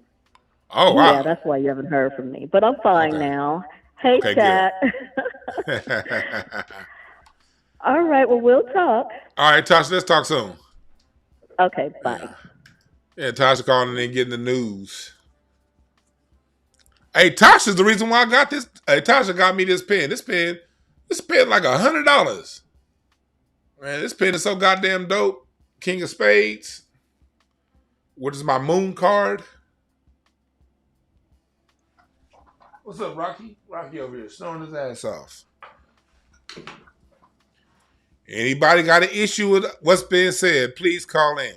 Oh, wow. Yeah, that's why you haven't heard from me. But I'm fine now. Hey, chat. All right, well, we'll talk. All right, Tasha, let's talk soon. Okay, bye. Yeah, Tasha calling and getting the news. Hey, Tasha's the reason why I got this. Hey, Tasha got me this pen. This pen like $100. Man, this pen is so goddamn dope. King of Spades. What is my moon card? What's up, Rocky? Rocky over here snoring his ass off. Anybody got an issue with what's being said, please call in.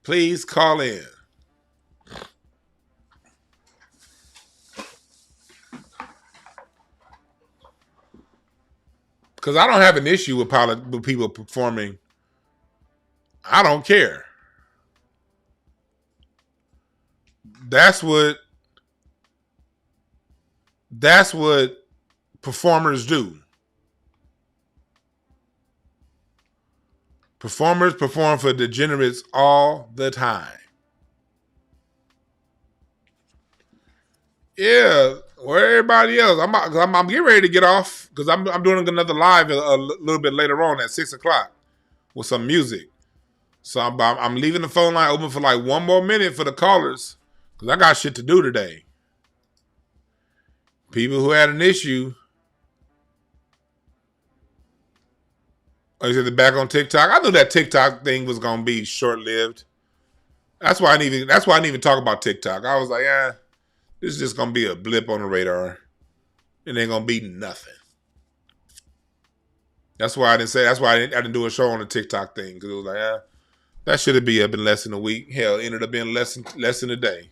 Please call in. Because I don't have an issue with people performing. I don't care. That's what performers do. Performers perform for degenerates all the time. Yeah, where everybody else? I'm getting ready to get off because I'm doing another live a little bit later on at 6:00 with some music. So I'm leaving the phone line open for like 1 more minute for the callers because I got shit to do today. People who had an issue. Oh, you said they're back on TikTok? I knew that TikTok thing was gonna be short-lived. That's why I didn't even talk about TikTok. I was like, this is just gonna be a blip on the radar. It ain't gonna be nothing. That's why I didn't say. That's why I didn't do a show on the TikTok thing because it was like, that should have been up in less than a week. Hell, it ended up being less than a day.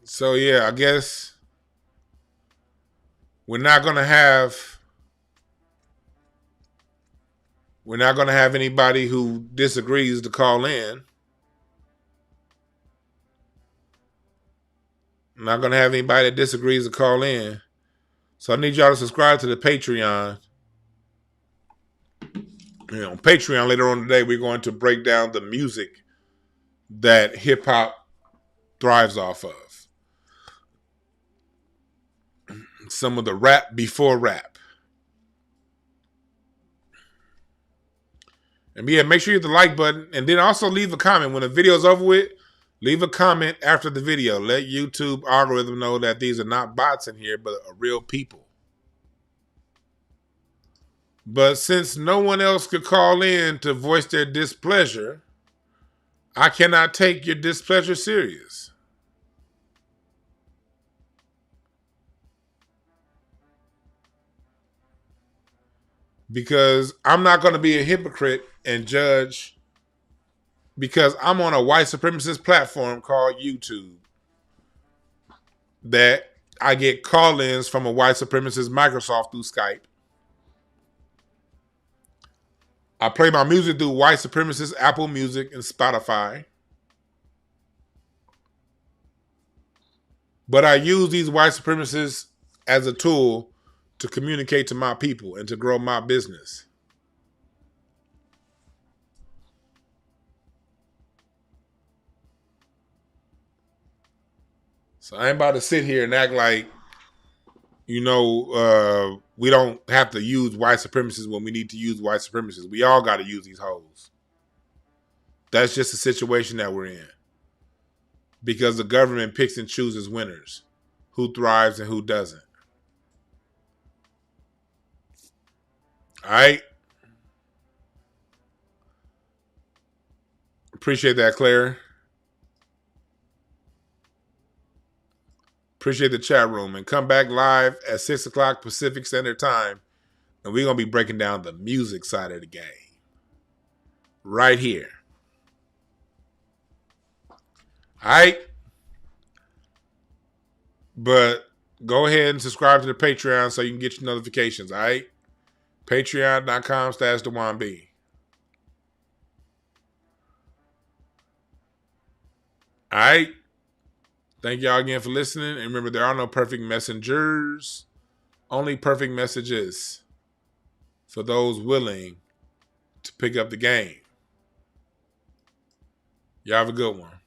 So yeah, I guess we're not gonna have anybody who disagrees to call in. I'm not gonna have anybody that disagrees to call in. So I need y'all to subscribe to the Patreon. On Patreon later on today, we're going to break down the music that hip hop thrives off of. Some of the rap before rap. And yeah, make sure you hit the like button and then also leave a comment. When the video's over with, leave a comment after the video. Let YouTube algorithm know that these are not bots in here, but are real people. But since no one else could call in to voice their displeasure, I cannot take your displeasure serious. Because I'm not going to be a hypocrite and judge because I'm on a white supremacist platform called YouTube that I get call-ins from a white supremacist Microsoft through Skype. I play my music through white supremacist Apple Music and Spotify. But I use these white supremacists as a tool to communicate to my people and to grow my business. So I ain't about to sit here and act like, we don't have to use white supremacists when we need to use white supremacists. We all got to use these hoes. That's just the situation that we're in. Because the government picks and chooses winners, who thrives and who doesn't. All right. Appreciate that, Claire. Appreciate the chat room. And come back live at 6:00 Pacific Standard Time. And we're going to be breaking down the music side of the game. Right here. All right. But go ahead and subscribe to the Patreon so you can get your notifications. All right. Patreon.com/DeJuanB. All right. Thank y'all again for listening. And remember, there are no perfect messengers, only perfect messages for those willing to pick up the game. Y'all have a good one.